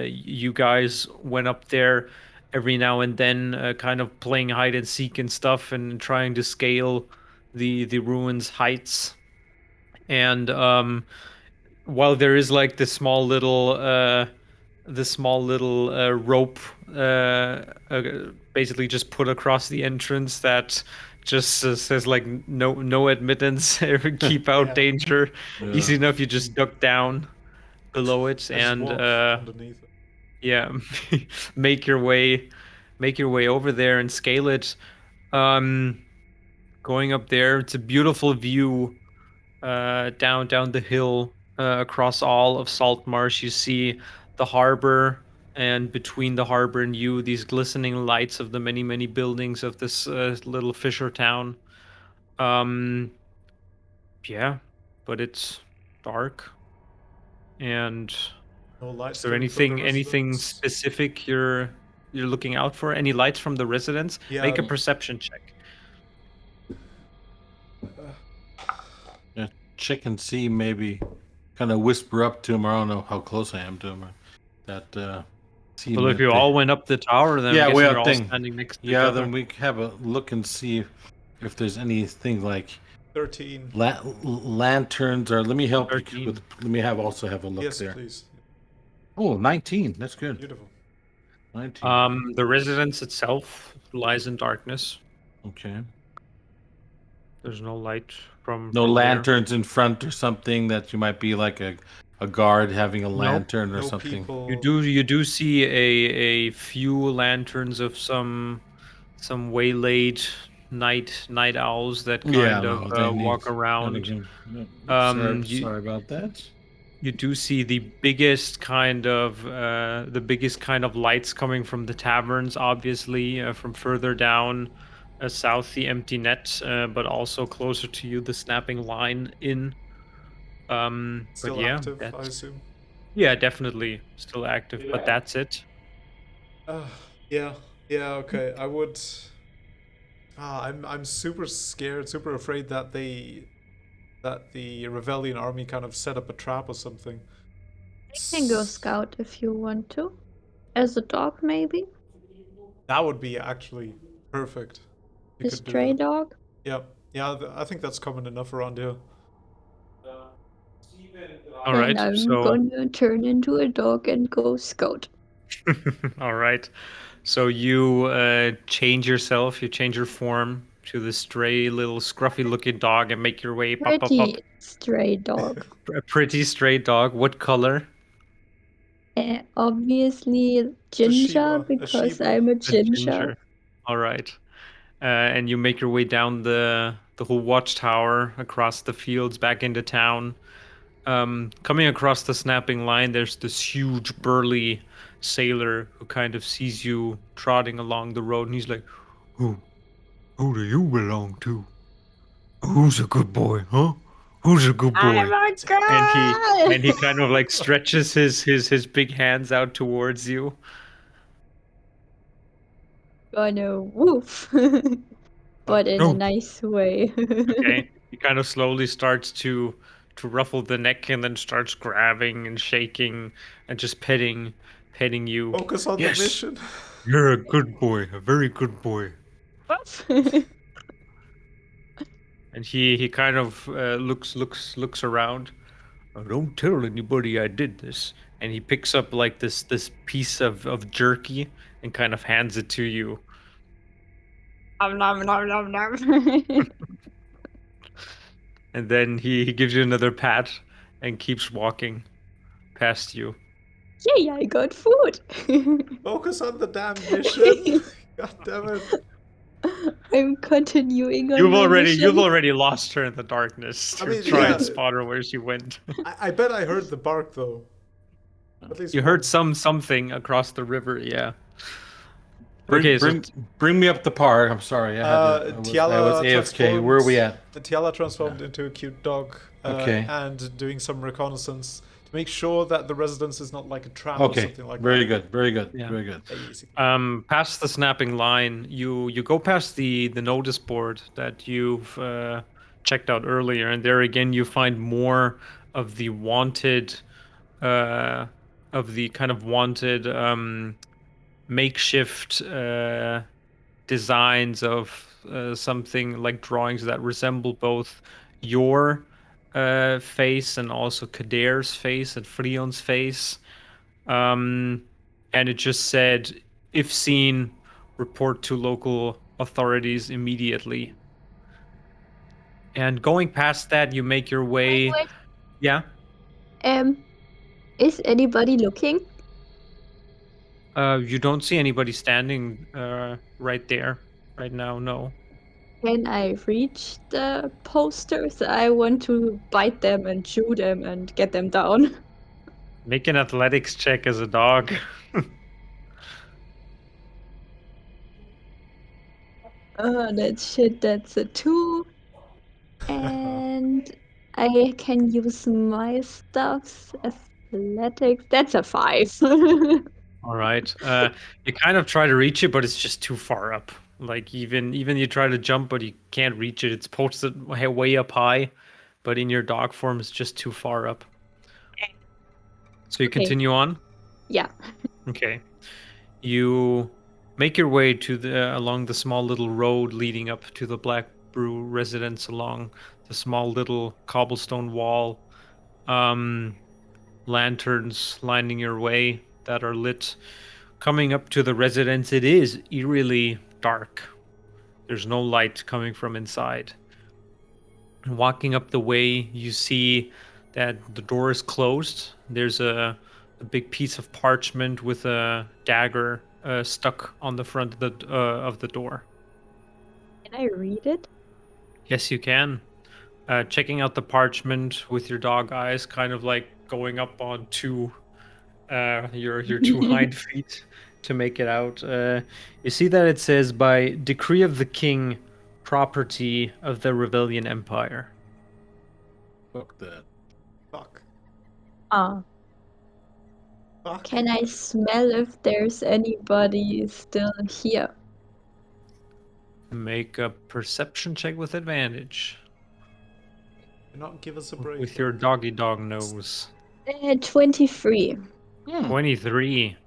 You guys went up there every now and then, kind of playing hide and seek and stuff, and trying to scale the ruins heights. And while there is like this small little rope, basically just put across the entrance that just says like no admittance, keep out Yeah. danger. Yeah. Easy enough, you just duck down below it I just and walk underneath it. yeah, make your way over there and scale it. Um, Going up there, it's a beautiful view down the hill across all of Saltmarsh. You see the harbor, and between the harbor and you, these glistening lights of the many buildings of this little fisher town. Um, yeah, but it's dark. And No is lights there coming from the anything residents. specific you're looking out for? Any lights from the residents? Make Yeah. a perception check. Yeah, check and see, maybe kind of whisper up to him. I don't know how close I am to him. That see Well, him if you all went up the tower, then yeah, I'm we guessing have you're all thing. standing next to each Yeah, other. then we have a look and see if there's anything like 13. lanterns, or let me help 13. you with. Let me also have a look Yes, there. please. Oh, 19. That's good. Beautiful. 19. The residence itself lies in darkness. Okay. There's no light from No there. lanterns in front or something that you might be like a guard having a Nope. lantern or No something. people. You do see a few lanterns of some waylaid night owls that Yeah, kind of no, they need. walk around. Sorry about that. You do see the biggest kind of lights coming from the taverns, obviously from further down south, the empty net, but also closer to you, the snapping line in. But Still yeah, active, I that's assume. definitely still active, but that's it. Yeah. Yeah, okay. I would. I'm super scared, super afraid that the rebellion army kind of set up a trap or something. I can go scout if you want to. As a dog, maybe? That would be actually perfect. You A could do stray that. dog? Yeah. Yeah, I think that's common enough around here. All Then right, I'm so gonna turn into a dog and go scout. all right, so you change yourself, you change your form to the stray little scruffy-looking dog and make your way up. Pretty stray dog. A pretty stray dog. What color? Obviously It's a ginger Shiba. A because Shiba. I'm a A ginger. ginger. All right. And you make your way down the whole watchtower across the fields back into town. Coming across the snapping line, there's this huge burly sailor who kind of sees you trotting along the road, and he's like, "Who do you belong to? Who's a good boy, huh? Who's a good boy?" I'm a And girl! he kind of like stretches his big hands out towards you. Gonna woof. But in a No. nice way. Okay. He kind of slowly starts to ruffle the neck and then starts grabbing and shaking and just petting you. Focus on the Yes, mission. you're a good boy, a very good boy. And he kind of looks around. "Oh, don't tell anybody I did this." And he picks up like this piece of jerky and kind of hands it to you. Nom nom nom nom nom. And then he gives you another pat and keeps walking past you. Yay, I got food! Focus on the damn mission. God damn it. I'm continuing on my You've mission. already lost her in the darkness I to mean, try yeah. and spot her where she went. I bet I heard the bark though. At least You heard one. something across the river, yeah. Bring, Okay, so bring me up the par. I'm sorry. I was Tiala AFK. Where are we at? Tiala transformed into a cute dog. Okay. And doing some reconnaissance to make sure that the residence is not like a trap or Okay. something like Very that. good. Very good. Yeah. Very good. Easy. past the snapping line, you go past the notice board that you've checked out earlier, and there again you find more of the wanted of the kind of wanted makeshift designs of something like drawings that resemble both your face and also Kader's face and Frion's face. And it just said, if seen, report to local authorities immediately. And going past that, you make your way. Wait. Yeah. Is anybody looking? You don't see anybody standing right there right now. No. Can I reach the posters? I want to bite them and chew them and get them down. Make an athletics check as a dog. That's a 2. And I can use my stuffs. Athletics. That's a 5. All right. You kind of try to reach it, but it's just too far up. Like even you try to jump, but you can't reach it. It's posted way up high, but in your dog form, it's just too far up. So you Okay. continue on. Yeah. Okay. You make your way to along the small little road leading up to the Black Brew residence, along the small little cobblestone wall. Lanterns lining your way that are lit. Coming up to the residence, it is eerily dark. There's no light coming from inside. Walking up the way, you see that the door is closed. There's a big piece of parchment with a dagger stuck on the front of the door. Can I read it? Yes, you can. Checking out the parchment with your dog eyes, kind of like going up on your two hind feet to make it out. You see that it says, by decree of the king, property of the Rebellion Empire. Fuck that. Fuck. Ah. Fuck. Can I smell if there's anybody still here? Make a perception check with advantage. Do not give us a break. With your doggy dog nose. 23. 23.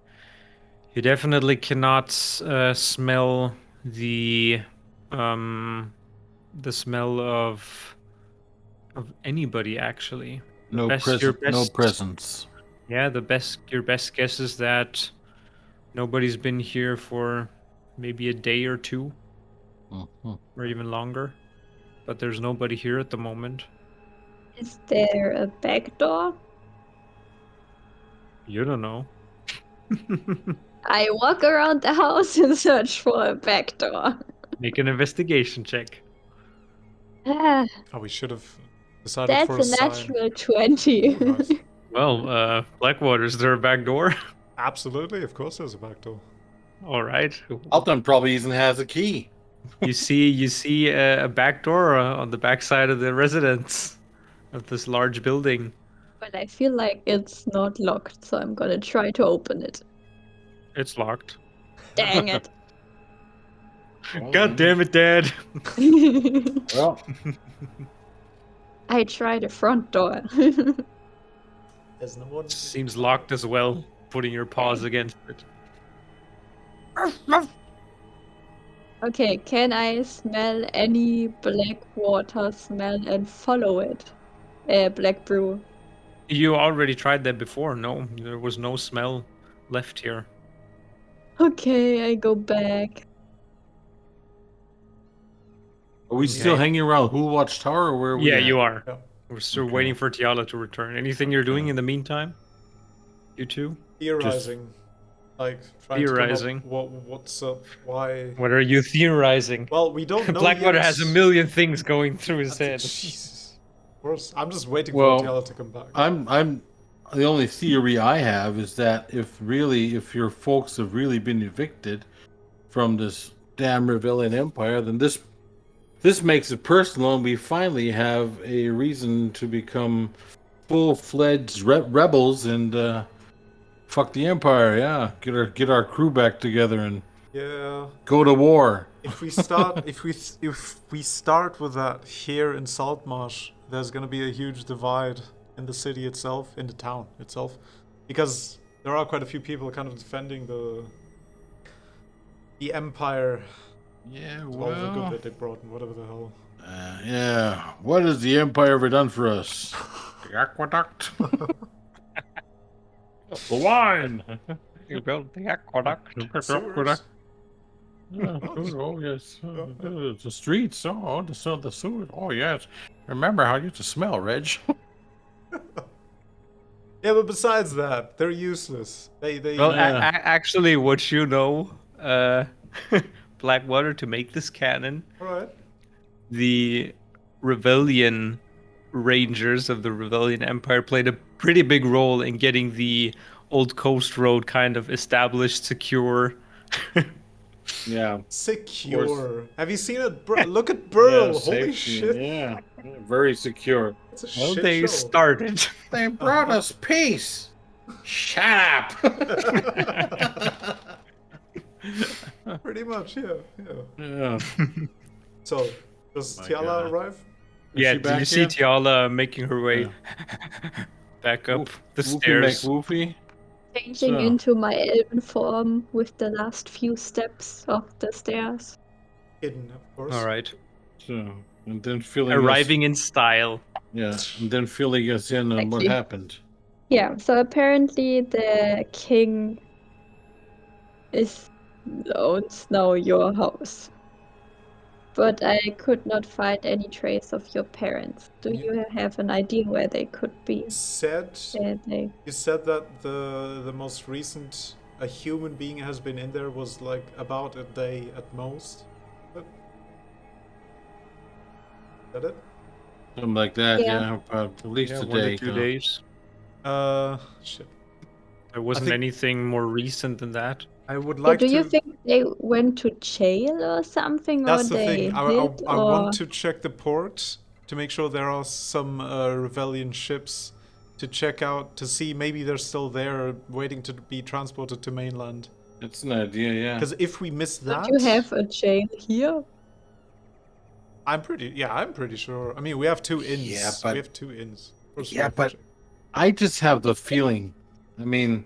You definitely cannot smell the smell of anybody, actually. No presence. Yeah, your best guess is that nobody's been here for maybe a day or two, or even longer. But there's nobody here at the moment. Is there a back door? You don't know. I walk around the house and search for a back door. Make an investigation check. Ah, Oh, we should have decided that's for a a sign. natural 20. Oh, nice. Well, Blackwater, is there a back door? Absolutely, of course there's a back door. All right. Alton probably even has a key. You see a back door on the back side of the residence of this large building. But I feel like it's not locked, so I'm gonna try to open it. It's locked. Dang it. God damn it, Dad. Well, I tried the front door. There's no one. Seems locked as well, putting your paws against it. Okay, can I smell any black water smell and follow it? Black brew. You already tried that before. No, there was no smell left here. Okay, I go back. are we still hanging around Who Watch Tower, or where are we? Yeah, at? you are. Yeah. We're still waiting for Tiala to return. Anything you're doing in the meantime? You two? Theorizing. Like, trying Theorizing. to come up what's up, why... What are you theorizing? Well, we don't know Blackwater yet. has a million things going through his head. Jesus. Of course, I'm just waiting Well, for Tiala to come back. I'm the only theory I have is that if your folks have really been evicted from this damn Rebellion Empire, then this makes it personal, and we finally have a reason to become full-fledged rebels and fuck the Empire. Yeah, get our crew back together and Yeah. go to war. If we start if we start with that here in Saltmarsh, there's gonna be a huge divide in the city itself, in the town itself, because there are quite a few people kind of defending the empire. Yeah, All the good well, that they brought and whatever the hell. yeah. What has the Empire ever done for us? The aqueduct. The wine. You built the aqueduct. Sewers. Yeah, oh yes, the streets. Oh, the sewers. Oh yes. Remember how it used to smell, Reg? Yeah, but besides that, they're useless. They Well, Yeah. actually, what you know, Blackwater, to make this canon, all right. the rebellion rangers of the rebellion empire played a pretty big role in getting the old coast road kind of established, secure. Yeah. Secure. Have you seen it? Look at Burl. Yeah, Holy safety, shit. Yeah. Very secure. It's a Well, shit they show. started. They brought us peace. Shut up. Pretty much, yeah. Yeah. So, does My Tiala God. arrive? Is Yeah, she did back you see yet? Tiala making her way back up the Woofy stairs? McWoofy. Changing So- into my elven form with the last few steps of the stairs. Hidden, of course. All right, So, and then filling arriving us, in style. yeah, and then filling us in on what Exactly. happened. Yeah, so apparently the king owns now your house. But I could not find any trace of your parents. Do you have an idea where they could be? You said that the most recent a human being has been in there was like about a day at most. Is that it? Something like that, Yeah. yeah. About at least Yeah, a 1 day. to 2 days. Shit. There wasn't think- anything more recent than that. I would So like do to. you think they went to jail or something, That's or the they thing. I hid, or want to check the port to make sure there are some rebellion ships to check out to see maybe they're still there waiting to be transported to mainland. It's an idea, yeah. Because if we miss that, don't you have a jail here? I'm pretty sure. I mean, we have 2 inns. Yeah, but- we have 2 inns. Of course we Yeah, have to but check. I just have the feeling. I mean,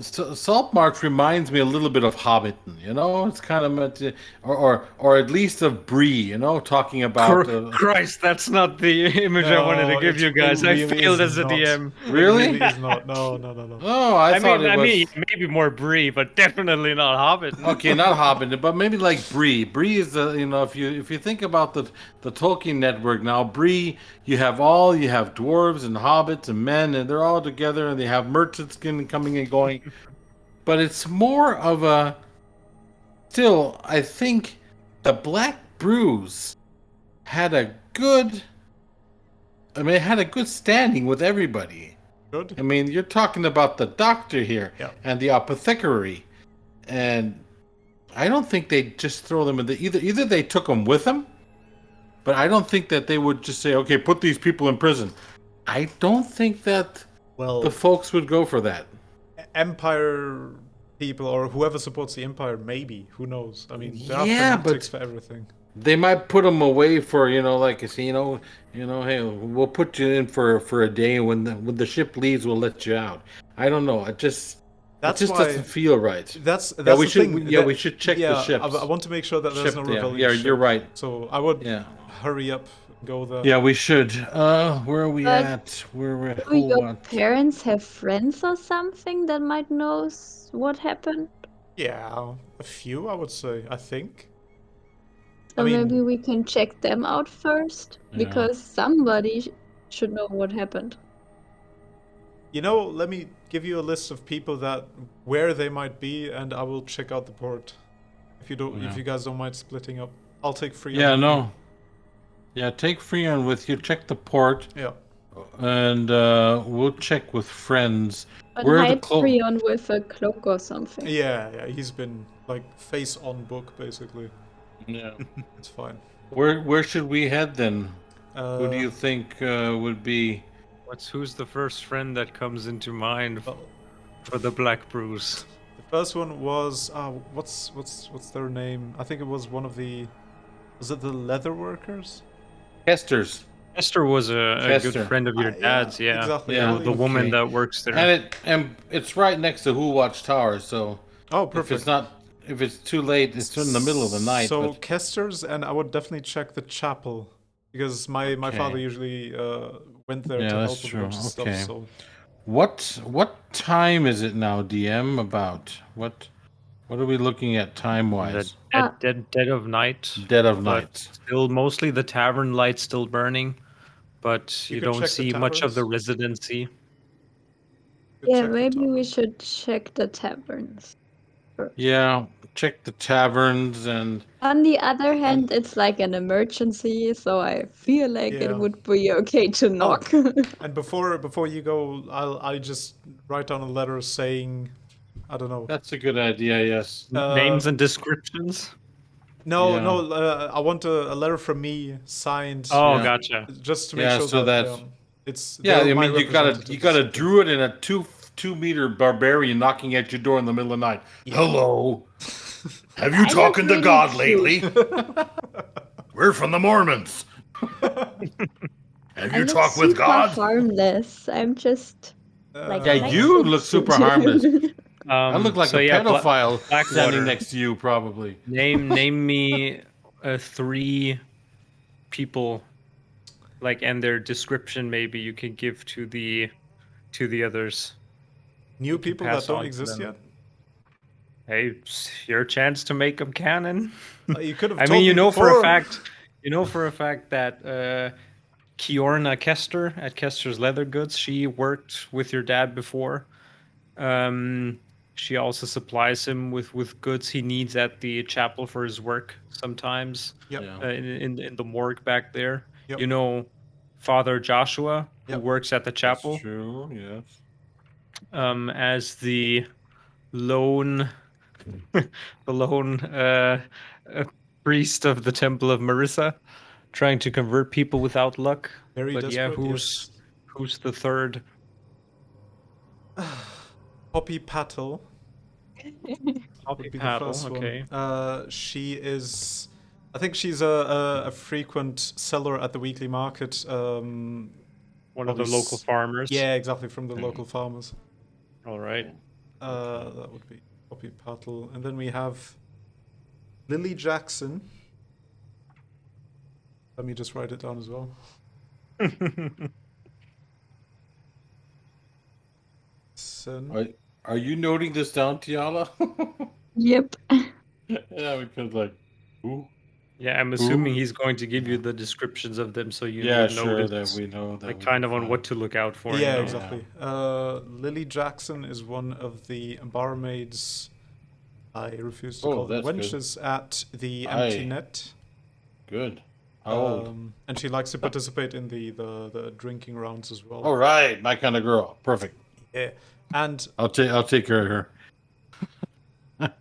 Saltmarsh reminds me a little bit of Hobbiton. You know, it's kind of meant to, or at least of Bree. You know, talking about. Christ, that's not the image I wanted to No, give you it guys. I really failed is as a not. DM. Really? It really is not. No. Oh, I thought it was. mean, maybe more Bree, but definitely not Hobbit. Okay, not Hobbiton, but maybe like Bree. Bree is you know, if you think about the Tolkien network now, Bree, you have dwarves and hobbits and men, and they're all together, and they have merchants coming and going. But it's more of a. Still, I think the Black Brews had a good. I mean, it had a good standing with everybody. Good. I mean, you're talking about the doctor here Yeah. and the apothecary, and I don't think they just throw them in the either they took them with them, but I don't think that they would just say, okay, put these people in prison. I don't think that Well, the folks would go for that. Empire people or whoever supports the Empire, maybe. Who knows? I mean, there Yeah, are fanatics for everything. They might put them away for, you know, like you know, hey, we'll put you in for a day, and when the ship leaves, we'll let you out. I don't know. It just That's why. doesn't feel right. That's Yeah, we the should. thing. We should check the ships. I want to make sure that there's no yeah, rebellion. yeah, ship. you're right. So I would Yeah. hurry up, go there. Yeah, we should. Where are we But at? Where Do your parents have friends or something that might know what happened? Yeah, a few, I would say. I think. So I mean- maybe we can check them out first, Yeah. because somebody should know what happened. You know, let me give you a list of people where they might be, and I will check out the port. If you guys don't mind splitting up, I'll take free. Yeah, no. Yeah, take Freon with you. Check the port, Yeah. and we'll check with friends. But Where are the hide clo- Freon with a cloak or something. Yeah, he's been like face on book basically. Yeah. It's fine. Where should we head then? Who do you Uh, think would be? Who's the first friend that comes into mind well, for the Black Brews? the first one was what's their name? I think it was one of the. Was it the leather workers? Hester's. Esther was a good Chester. friend of your dad's, yeah. Exactly. Yeah, I'll The even- woman okay. that works there. And it's right next to Who Watch Tower, so Oh, if perfect. it's not if it's too late, it's in the middle of the night. So But Kester's, and I would definitely check the chapel because my Okay. father usually went there Yeah, to that's help with a true. bunch of stuff. Okay. So what time is it now, DM? About what are we looking at time The wise? dead of night. Dead of but night. Still, mostly the tavern lights still burning, but You you could don't check the see much of the taverns. residency. good Yeah, check the maybe we tavern. should check the taverns first. Yeah, check the taverns and On the other hand, it's like an emergency, so I feel like Yeah. it would be okay to knock. And before you go, I just write down a letter saying, I don't know. that's a good idea. Yes. Names and descriptions. No, Yeah. no. I want a letter from me signed, Oh, Yeah. gotcha. just to make Yeah, sure so that that's- it's Yeah, they're I my mean you representatives. got a druid and a two meter barbarian knocking at your door in the middle of the night. Hello. Have you Kind of talking to really God cute. lately? We're from the Mormons. Have I you look talked with super God? harmless. I'm just like Yeah, nice you and look cute. super harmless. I look like so a yeah, pedophile Blackwater. standing next to you, probably. Name me 3 people, like, and their description. Maybe you can give to the others. New You can people that pass don't on to exist them. yet. Hey, it's your chance to make them canon. You could have I told mean, me before. you know for a fact that Kiorna Kester at Kester's Leather Goods, she worked with your dad before. She also supplies him with goods he needs at the chapel for his work sometimes. Yep. Yeah. In the morgue back there. Yep. You know, Father Joshua, who Yep. works at the That's chapel, true, yes. as the lone the lone priest of the Temple of Marissa, trying to convert people without luck. Very But yeah, desperate. Yes. who's the third? Poppy Patel Poppy would be the Paddle, first okay. one. She is. I think she's a frequent seller at the weekly market. One of the probably local farmers. Yeah, exactly, from the local farmers. All right. That would be Poppy Patel. And then we have Lily Jackson. Let me just write it down as well. Are you noting this down, Tiala? Yep. Yeah, because like, ooh. Yeah, I'm assuming Ooh. he's going to give you the descriptions of them, so you Yeah, would sure, notice, that we know that. like, we kind can of on find. what to look out for. Yeah, you know? exactly. Lily Jackson is one of the barmaids. I refuse to Oh, call them that's good. wenches at the Empty Aye. Net. Good. How old? And she likes to participate in the drinking rounds as well. All right, my kind of girl. Perfect. Yeah. And I'll take care of her.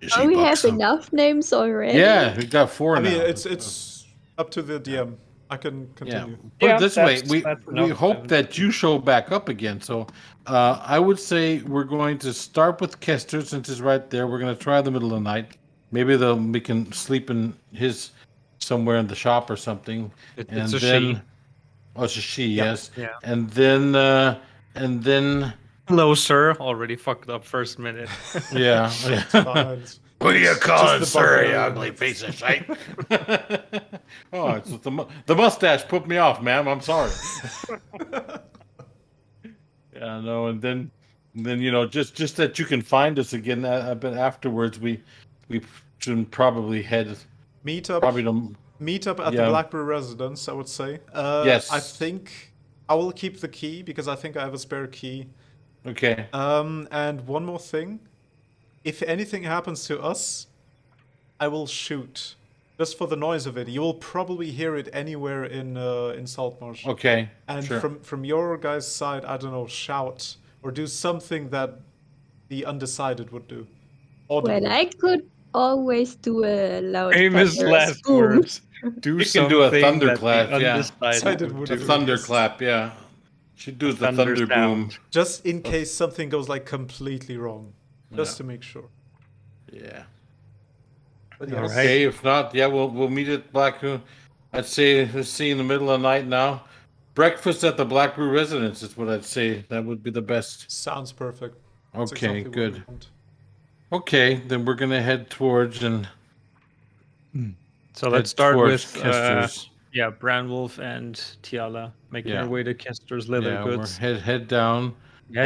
Is Oh, she we have buxom? enough names already. Yeah, we got 4 I now. mean, it's up to the DM. I can Yeah. continue. Put Yeah, it this way, that's we enough. hope that you show back up again. So, I would say we're going to start with Kester since it's right there. We're going to try the middle of the night. Maybe we can sleep in his somewhere in the shop or something. It's a she. Oh, it's a she, Yeah. yes. Yeah. And then Hello, sir. Already fucked up first minute. yeah. Fine. What do you It's call just it, the sir? You barbarian. ugly piece of shit. Oh, it's just the mustache put me off, ma'am. I'm sorry. Yeah, no, and then just that you can find us again. But afterwards, we should probably head Meet up probably to at the Yeah. Blackberry residence, I would say. Yes. I think I will keep the key because I think I have a spare key. okay. And one more thing. If anything happens to us, I will shoot. Just for the noise of it. You will probably hear it anywhere in Saltmarsh. Okay. And sure. from your guys' side, I don't know, shout or do something that the undecided would do. Audible. Well, I could always do a loud Famous thunderous last boom. words. Do You can do a something thunderclap, that the yeah. undecided Decided would would The do. do. thunderclap, yeah. She does the thunder thunder boom. sound. Just in case something goes like completely wrong. Just Yeah. to make sure. Yeah. But All yes. right. Okay, if not, yeah, we'll meet at Black I'd say, let's see, in the middle of the night now. Breakfast at the Black Brew Residence is what I'd say. That would be the best. Sounds perfect. That's Okay, exactly what we good. want. Okay, then we're gonna head towards So let's start with Kester's. Branwolf and Tiala making their Yeah, way to Kester's leather yeah. We're goods. head down Yeah,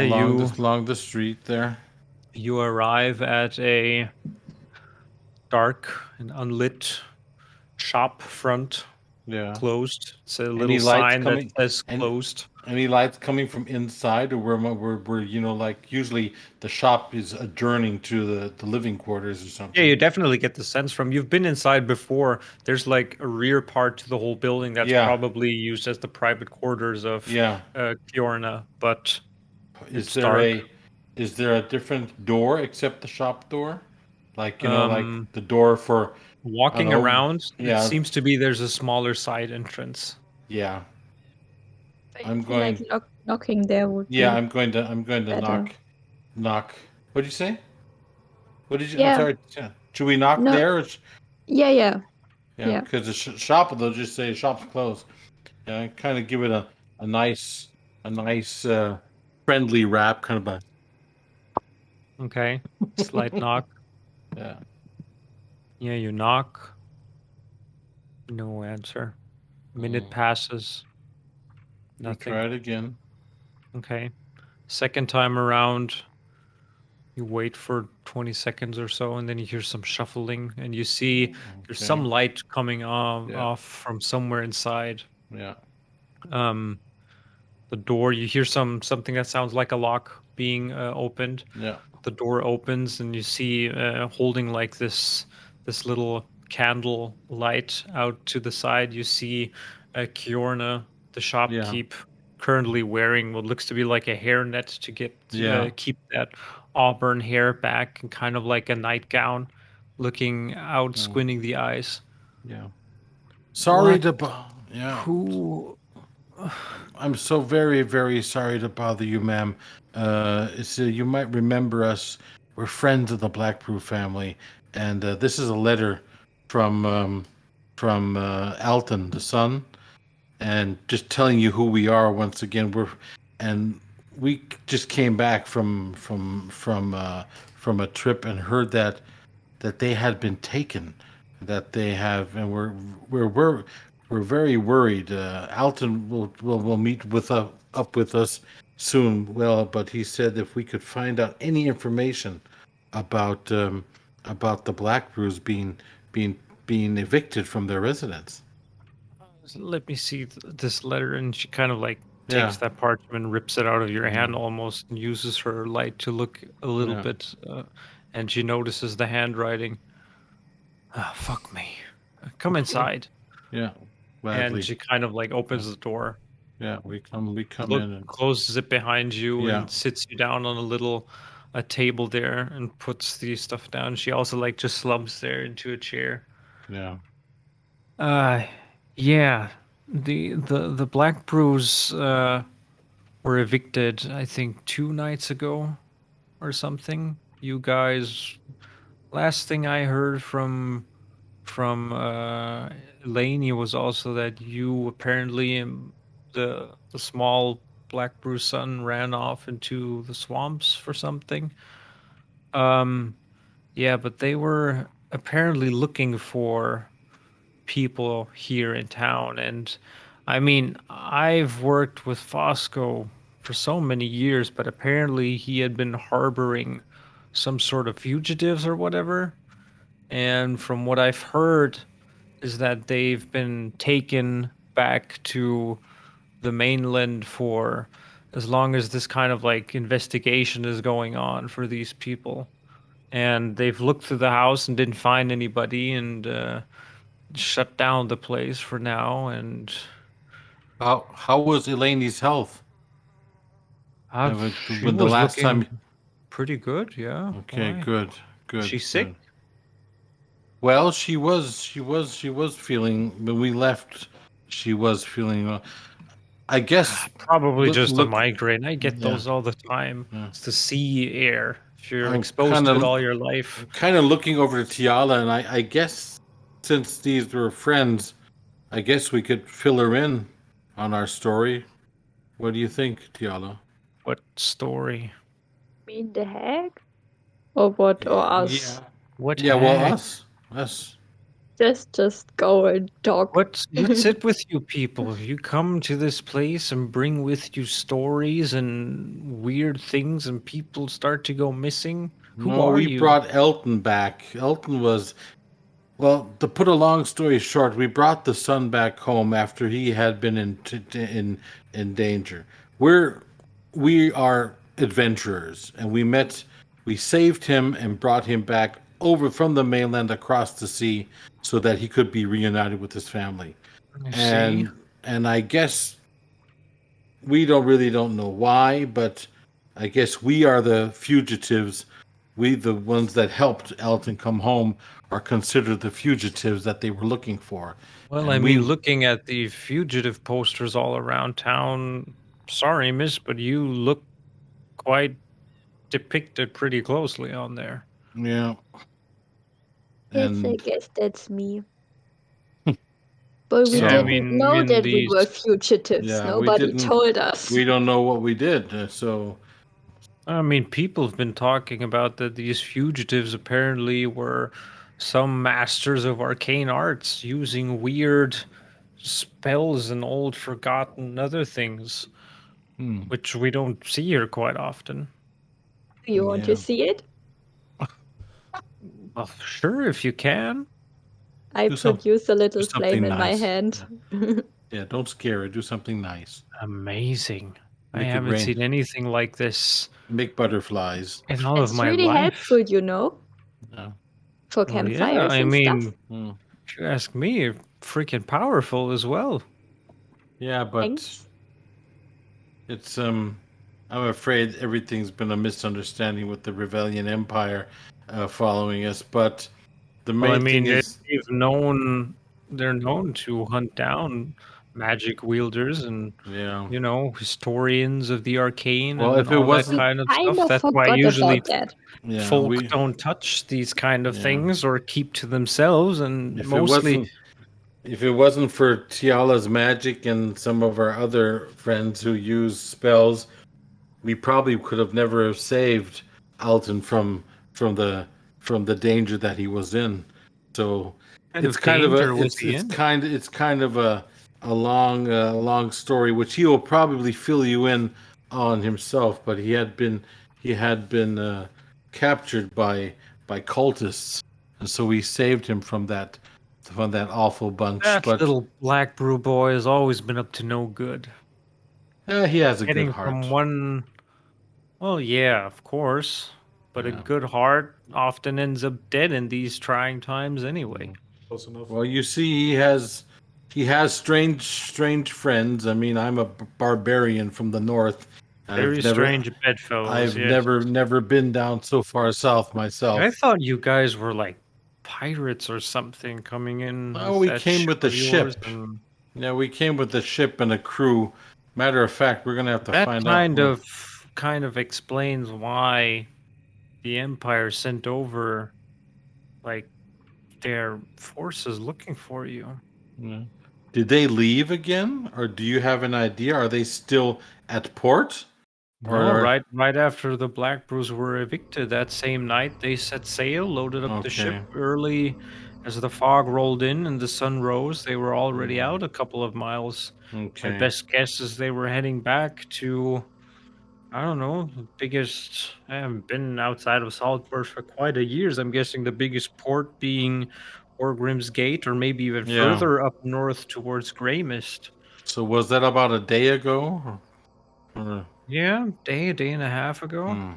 along the street there. you arrive at a dark and unlit shop front, Yeah. closed. It's a little Any lights sign that coming? says And closed. any lights coming from inside, or where like usually the shop is adjourning to the living quarters or Yeah, something. you definitely get the sense from you've been inside before. There's like a rear part to the whole building that's Yeah. probably used as the private quarters of Yeah. Kiorna, but Is it's there dark. a different door except the shop door? Like, like Um, the door for, I don't walking know. around, it Yeah. seems to be there's a smaller side entrance. Yeah. I I'm feel like going. knocking there would Yeah, be I'm going to better. knock. What did you say? What did you? I'm Yeah, sorry. Should we knock no, there? yeah, yeah, Yeah, yeah. because the shop, they'll just say shop's closed. Yeah, kind of give it a nice friendly rap, kind of a Okay, slight knock. yeah. Yeah, you knock. No answer. Minute passes. We Nothing. try it again. Okay. Second time around, you wait for 20 seconds or so, and then you hear some shuffling, and you see there's some Okay. light coming Yeah. off from somewhere inside. Yeah. Um, the door, you hear something that sounds like a lock being opened. Yeah. The door opens, and you see holding like this little candle light out to the side. You see Kiorna, the Yeah. shopkeep, currently wearing what looks to be like a hairnet to get Yeah. keep that auburn hair back, and kind of like a nightgown, looking out, squinting the eyes. Yeah. Sorry What? to yeah. Who? I'm so very, very sorry to bother you, ma'am. You might remember us. We're friends of the Black Brew family, and this is a letter from Alton, the son, and just telling you who we are once again. And we just came back from a trip and heard that they had been taken, that they have, and we're very worried. Alton will meet up with us soon. Well, but he said if we could find out any information about the Black Brews being being evicted from their residence. Let me see this letter, and she kind of like Yeah, takes that parchment, rips it out of your hand almost, and uses her light to look a little yeah, bit, and she notices the handwriting. Ah, fuck me. Come inside. yeah. And Gladly. she kind of like Yeah, opens the door, yeah. We come look, in and closes it behind you, yeah, and sits you down on a little a table there, and puts the stuff down. She also like just slumps there into a chair. yeah. Uh, yeah. The Black Brews were evicted, I think 2 nights ago or something. You guys, last thing I heard from Laney was also that you apparently the small Black Brew son ran off into the swamps for something. Um, yeah, but they were apparently looking for people here in town. And I mean, I've worked with Fosco for so many years, but apparently he had been harboring some sort of fugitives or whatever. And from what I've heard, is that they've been taken back to the mainland for as long as this kind of like investigation is going on for these people. And they've looked through the house and didn't find anybody, and shut down the place for now. And How was Elaine's health? she When the was last looking time? pretty good. Yeah. Okay, Why? good, She's sick. good. Well, she was feeling when we left. She was feeling. I guess. Probably just a Look. migraine. I get Yeah, those all the time. yeah. It's the sea air. If you're I'm exposed to it all your life. kind of looking over to Tiala, and I guess since these were friends, I guess we could fill her in on our story. What do you think, Tiala? What story? Mean the hag? Or what? Or us? Yeah. What Yeah, well, hag? us. Just go and talk. What's it with you people? You come to this place and bring with you stories and weird things, and people start to go missing. Who No, are we you? brought Elton back. Elton was, well, to put a long story short, we brought the son back home after he had been in danger. We're we are adventurers, and we saved him and brought him back over from the mainland across the sea so that he could be reunited with his family. I see. And I guess we don't know why, but I guess we are the fugitives. We, the ones that helped Elton come home, are considered the fugitives that they were looking for. Well, I And mean, we, looking at the fugitive posters all around town, sorry, miss, but you look quite depicted pretty closely on there. yeah, Yes, I and guess that's me. But we Yeah, I so didn't mean, know in that we these, were fugitives. yeah, we Nobody didn't, told us. we don't know what we did. So I mean, people have been talking about that these fugitives apparently were some masters of arcane arts using weird spells and old forgotten other things, hmm, which we don't see here quite often. Do you want to yeah, see it? Well, sure, if you can. I do some produce a do little flame something in my nice. hand. Yeah, don't scare her. Do something nice. Amazing. I Make it haven't rain. seen anything like this Make butterflies. in all of It's my really life. helpful, you know, Yeah. for Well, yeah, campfires I and stuff. mean, Hmm. if you ask me, freaking powerful as well. Yeah, but Thanks. it's I'm afraid everything's been a misunderstanding with the Rebellion Empire following us. But the Well, I main thing mean, is, they're known to hunt down magic wielders and, yeah. historians of the arcane Well, and if it all that wasn't, We kind of kind stuff. of That's why forgot usually about that. yeah, folk don't touch these kind of yeah. things or keep to themselves, and If it mostly wasn't, if it wasn't for Tiala's magic and some of our other friends who use spells, we probably could have never have saved Alton from the from the danger that he was in. So kind it's of kind of a danger was he in? it's kind of a long story which he will probably fill you in on himself. But he had been captured by cultists, and so we saved him from that awful bunch. That But little black brew boy has always been up to no good. he has a good Getting from heart. one, well, yeah, of course, but a Yeah. good heart often ends up dead in these trying times anyway. Close enough. Well, you see, he has strange friends. I mean, I'm a barbarian from the north. Very strange bedfellows, I've yes. never been down so far south I myself. thought you guys were like pirates or something coming in Oh, with we that came ship with the of yours, ship. and Yeah, we came with the ship and a crew. Matter of fact, we're gonna have to that find out. kind of explains why the Empire sent over like their forces looking for you. Yeah. Did they leave again, or do you have an idea? Are they still at port? No, Or right after the Black Brews were evicted that same night, they set sail, loaded up the ship okay, early as the fog rolled in and the sun rose. They were already Hmm, out a couple of miles. My okay, best guess is they were heading back to, I don't know, the biggest. I haven't been outside of Saltmarsh for quite a years. I'm guessing the biggest port being Orgrim's Gate, or maybe even yeah. further up north towards Grey Mist. So was that about a day ago? Or, Yeah, day and a half ago. hmm.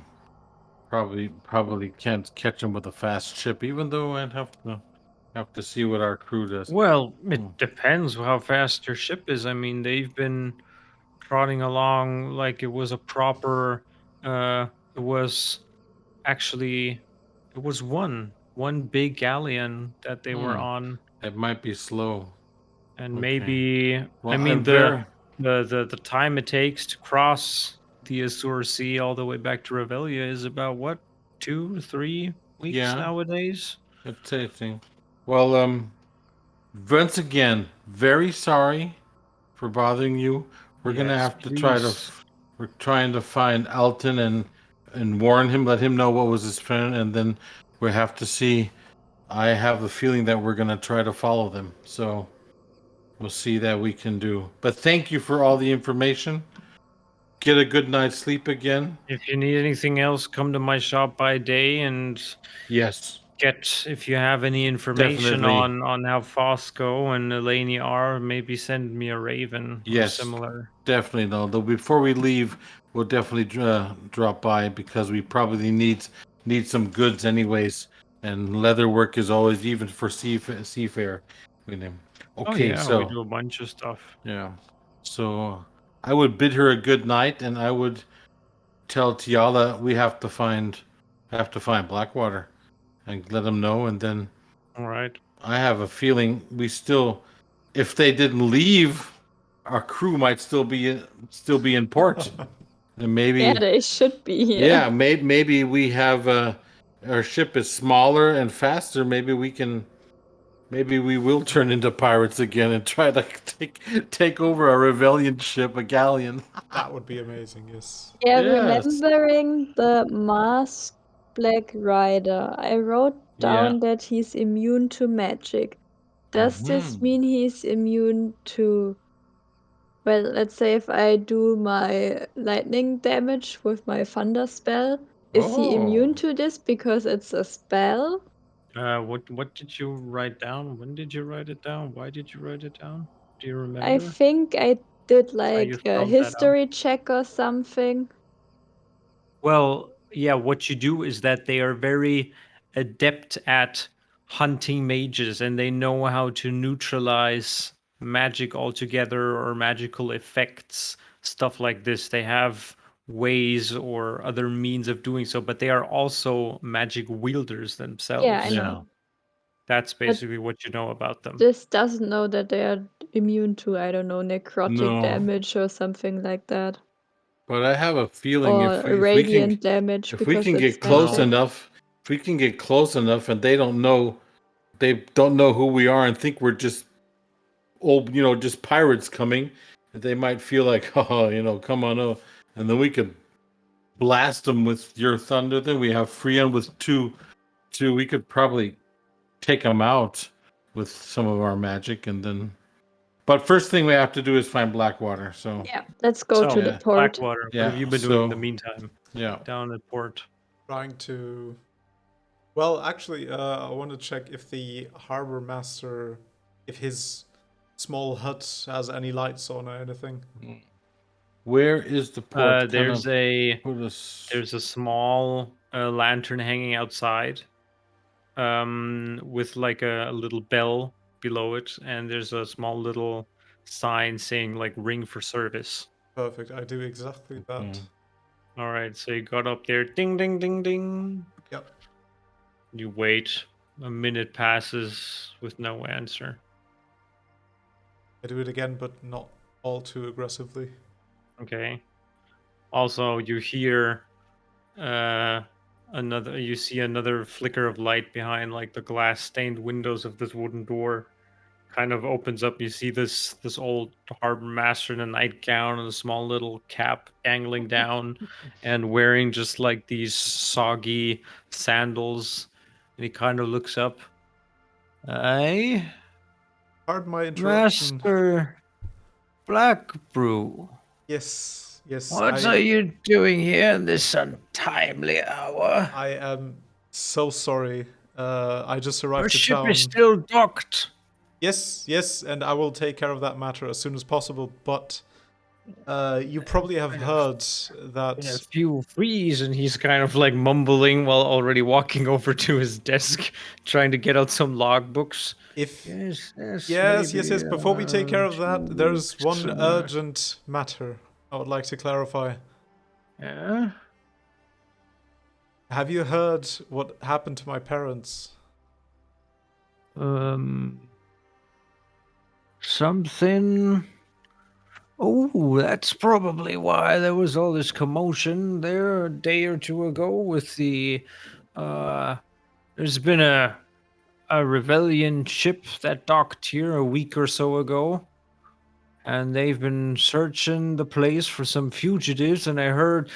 Probably can't catch him with a fast ship, even though I'd have to see what our crew does. Well, it Hmm. depends how fast your ship is. I mean, they've been trotting along like it was a proper. It was actually it was one big galleon that they were Hmm. on, It might be slow. and Okay. maybe I Well, mean I'm very the time it takes to cross the Azure Sea all the way back to Revelia is about what 2 3 weeks yeah. nowadays. It's tasting. Well, once again, very sorry for bothering you. We're gonna Yes, have to try to. please. We're trying to find Alton and warn him, let him know what was his friend, and then we have to see. I have a feeling that we're gonna try to follow them. So we'll see that we can do. But thank you for all the information. Get a good night's sleep again. If you need anything else, come to my shop by day and Yes, get if you have any information definitely. on how Fosco and Eleni are, maybe send me a raven or Yes, similar. definitely. Though before we leave, we'll definitely drop by because we probably need some goods anyways. And leather work is always even for seafarer. You know. Oh Okay, yeah, we so do a bunch of stuff. yeah, so I would bid her a good night, and I would tell Tiala we have to find Blackwater and let them know, and then All right. I have a feeling we still, if they didn't leave, our crew might still be in port, and Yeah, maybe they should be here. yeah, maybe we have our ship is smaller and faster. Maybe we will turn into pirates again and try to take over a rebellion ship, a galleon. That would be amazing. Yes. Yeah, Yes. remembering the masked Black Rider, I wrote Yeah. down that he's immune to magic. Does this Hmm. mean he's immune to, well, let's say if I do my lightning damage with my thunder spell, is he immune Oh. to this because it's a spell? What did you write down? When did you write it down? Why did you write it down? Do you I remember think I did how you like a spelled that out? history check or something. Well, yeah, what you do is that they are very adept at hunting mages and they know how to neutralize magic altogether or magical effects, stuff like this. They have ways or other means of doing so, but they are also magic wielders Yeah, I themselves. Yeah. know. That's But basically what you know about them. this doesn't know that they are immune to, I don't know, necrotic No. damage or something like that. But I have a feeling Or radiant damage if we because can it's get close No. magic. enough, if we can get close enough and they don't know who we are and think we're just old, just pirates coming, they might feel like, oh, come on over. And then we could blast them with your thunder. Then we have Freon with two. We could probably take them out with some of our magic, and then. But first thing we have to do is find Blackwater. So Yeah, let's go So, to the yeah, port. Blackwater, what have yeah. you been doing in the So meantime yeah. down at port? Trying to. Well, actually, I want to check if the harbor master, if his small hut has any lights on or anything. Where is the port? Kind There's of a put us. there's a small lantern hanging outside, with like a little bell below it, and there's a small little sign saying like "Ring for service." Perfect. I do exactly that. All right, so you got up there, ding, ding, ding, ding. Yep. You wait. A minute passes with no answer. I do it again, but not all too aggressively. Okay. Also, you hear you see another flicker of light behind like the glass stained windows of this wooden door. Kind of opens up. You see this old harbor master in a nightgown and a small little cap dangling down, and wearing just like these soggy sandals. And he kind of looks up. Aye, Pardon my interruption. Master Black Brew. Yes, yes. What are you doing here in this untimely hour? I am so sorry. I just Your arrived to ship is town. still docked. Yes, yes, and I will take care of that matter as soon as possible. But you probably have heard Been a that few frees, and he's kind of like mumbling while already walking over to his desk, trying to get out some logbooks. if Yes, yes. Before we take care of that, 2 there's weeks. one urgent matter I would like to clarify. Yeah. Have you heard what happened to my parents? Something. Oh, that's probably why there was all this commotion there a day or two ago with the. There's been a a rebellion ship that docked here a week or so ago. And they've been searching the place for some fugitives, and I heard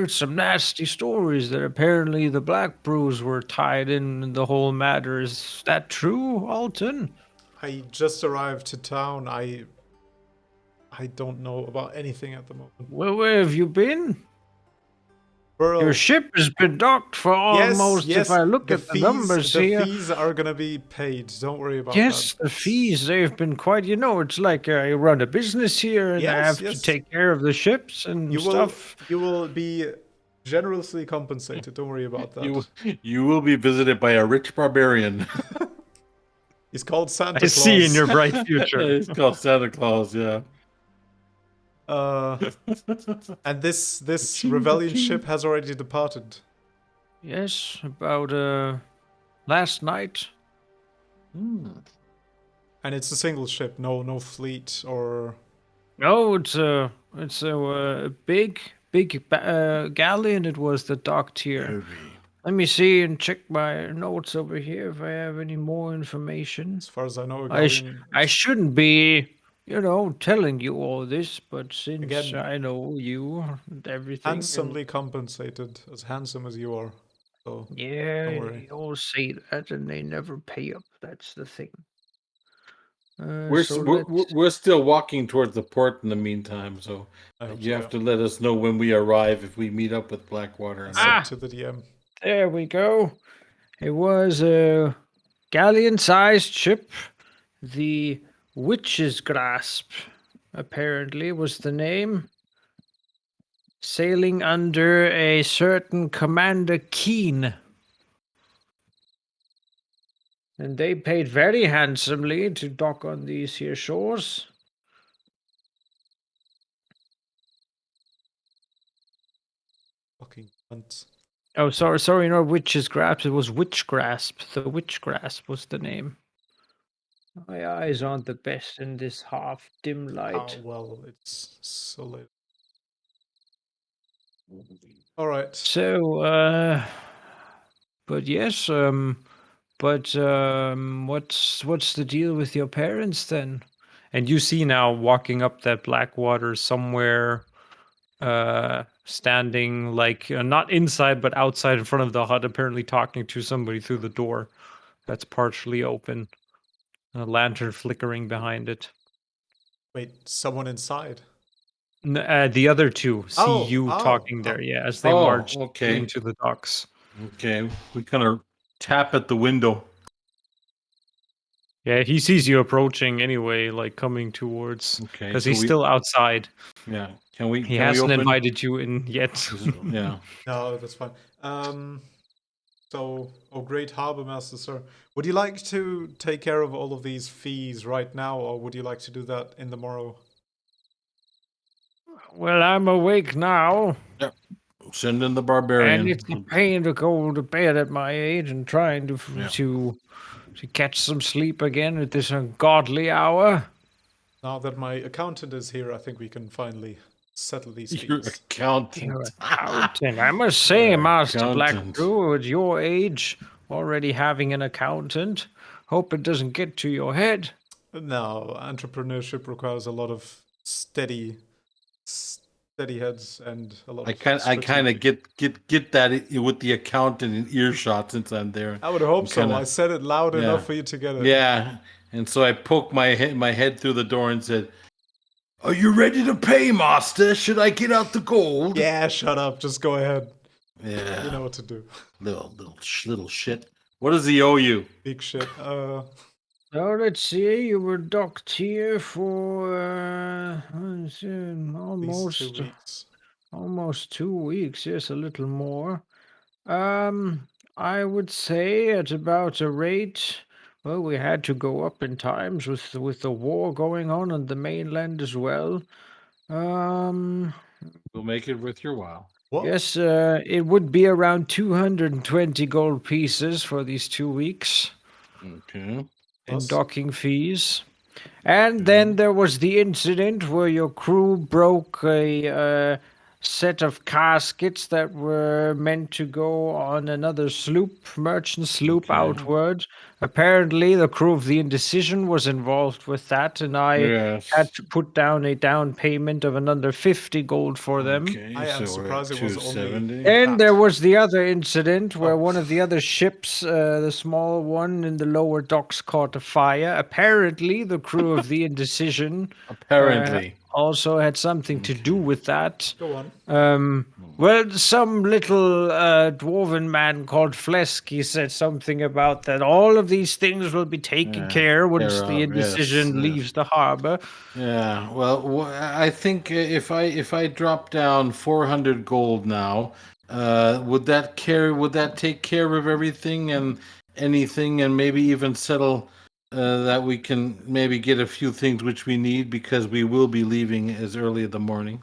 some nasty stories that apparently the Black Brews were tied in the whole matter. Is that true, Alton? I just arrived to town. I don't know about anything at the moment. Well, where have you been? Burl, Your ship has been docked for almost, yes. if I look at the numbers here. The fees are gonna be paid. Don't worry about Yes, that. the fees, they've been quite, it's like I run a business here and I Yes, have to take care of the ships and stuff. You will be generously compensated. Don't worry about that. You will be visited by a rich barbarian. He's called Santa I Claus. see in your bright future. It's called Santa Claus, yeah. And this rebellion ship has already departed. Yes, about last night. And it's a single ship, no fleet or. No, it's a big galleon. It was that docked here. Let me see and check my notes over here if I have any more information. As far as I know, a I galleon. shouldn't be, telling you all this, but since Again, I know you and everything. Handsomely compensated, as handsome as you are. So Yeah, don't worry. they all say that, and they never pay up. That's the thing. We're still walking towards the port in the meantime, so you have to let us know when we arrive if we meet up with Blackwater. It's up to the DM. There we go. It was a galleon-sized ship. The Witch's Grasp, apparently, was the name. Sailing under a certain Commander Keen. And they paid very handsomely to dock on these here shores. Fucking cunt. Oh, sorry, not Witch's Grasp. It was Witch Grasp. The Witch Grasp was the name. My eyes aren't the best in this half dim light. Oh, well, it's so late. All right. So, but yes, what's the deal with your parents then? And you see now walking up that Blackwater somewhere, standing like not inside but outside in front of the hut, apparently talking to somebody through the door that's partially open. A lantern flickering behind it. Wait, someone inside? The other two see you talking there, as they march into the docks. Okay, we kind of tap at the window. Yeah, he sees you approaching anyway, like coming towards. Okay, because he's still outside. Yeah, He hasn't invited you in yet. Yeah. No, that's fine. So, great harbor master, sir. Would you like to take care of all of these fees right now, or would you like to do that in the morrow? Well, I'm awake now. Yep. Send in the barbarian. And it's a pain to go to bed at my age and trying to catch some sleep again at this ungodly hour. Now that my accountant is here, I think we can finally settle these fees. Your accountant. Your accountant. I must say, Master Blackbrew, at your age, already having an accountant. Hope it doesn't get to your head. No, entrepreneurship requires a lot of steady heads and a lot. I kind of get that with the accountant in earshot since I'm there. I would hope so. I said it loud enough for you to get it. Yeah, and so I poked my head through the door and said, "Are you ready to pay, master? Should I get out the gold?" Yeah, shut up. Just go ahead. Yeah, you know what to do. Little shit. What does he owe you? Big shit. So let's see, you were docked here for almost 2 weeks. Yes, a little more. I would say at about a rate. Well, we had to go up in times with the war going on the mainland as well. We'll make it worth your while. What? Yes, it would be around 220 gold pieces for these 2 weeks. Okay. In docking fees. And then there was the incident where your crew broke a set of caskets that were meant to go on another sloop, merchant sloop Okay. outward. Apparently, the crew of the Indecision was involved with that, and I Yes. had to put down a down payment of another 50 gold for them. Okay, I am so we're at surprised it was only 270. And that. there was the other incident where Oh. one of the other ships, the small one in the lower docks, caught a fire. Apparently, the crew of the Indecision Apparently. also had something to do with that. Go on. Well, some little dwarven man called Flesky said something about that. All of these things will be taken care once care the of, yes, Indecision yes. leaves the harbor. Yeah, well, I think if I drop down 400 gold now, would that take care of everything and anything, and maybe even settle that we can maybe get a few things which we need, because we will be leaving as early in the morning.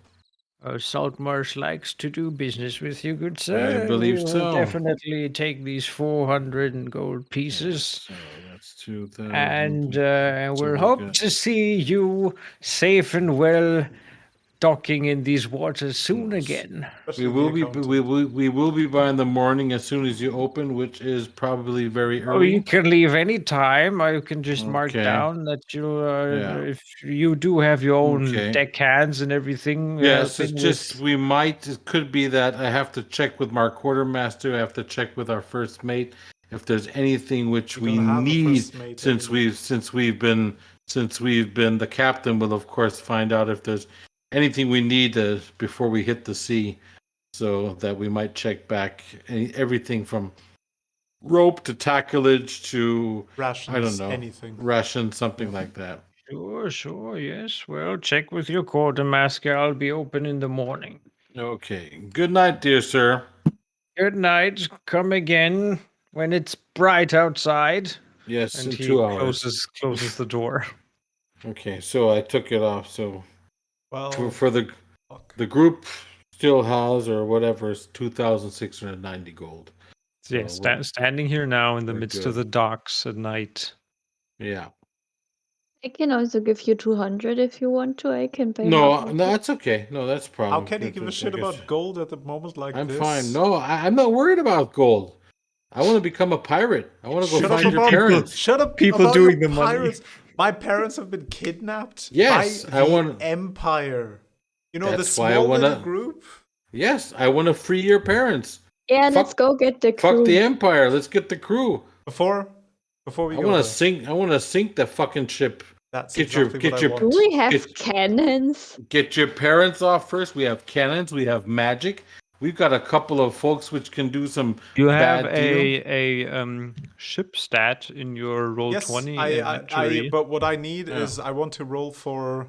Saltmarsh likes to do business with you, good sir. I believe We will so. definitely take these 400 in gold pieces. So that's 2,000. And So we'll we hope got- to see you safe and well docking in these waters soon Yes. again. Especially We will the be accountant. we will be by in the morning as soon as you open, which is probably very Oh, you early. can leave any time. I can just mark Okay. down that you, Yeah. if you do have your own Okay. deckhands and everything. Yes, helping it's just with- it could be that I have to check with our quartermaster, I have to check with our first mate if there's anything which We we don't have a need, first mate since anymore. we've been the captain will of course find out if there's anything we need before we hit the sea, so that we might check back everything from rope to tacklage to Rations, I don't know, anything. ration, something like that. Sure, yes. Well, check with your quartermaster. I'll be open in the morning. Okay. Good night, dear sir. Good night. Come again when it's bright outside. Yes, And in he 2 hours. closes the door. Okay, so I took it off. So Well, for the group still has, or whatever, is 2,690 gold. So Yes, standing here now in the we're midst good. of the docks at night. Yeah. I can also give you 200 if you want to. I can pay No, half of no, it. that's okay. No, that's a problem. how can you give a shit about gold at the moment like I'm this? fine. No, I'm not worried about gold. I want to become a pirate. I want to go Shut up find your about parents. Shut up People about doing your the money. pirates. My parents have been kidnapped Yes, by I the wanna- Empire. You know, the That's why I small little wanna- group. Yes, I want to free your parents. Yeah, let's go get the crew. Fuck the Empire. Let's get the crew. Before we I go want to there. sink. I want to sink the fucking ship. That's Get your- exactly get what your- I Do want. we have It's- cannons? Get your parents off first. We have cannons. We have magic. We've got a couple of folks which can do some You have bad deal. a ship stat in your roll Yes, 20 I inventory. but what I need Yeah. is I want to roll for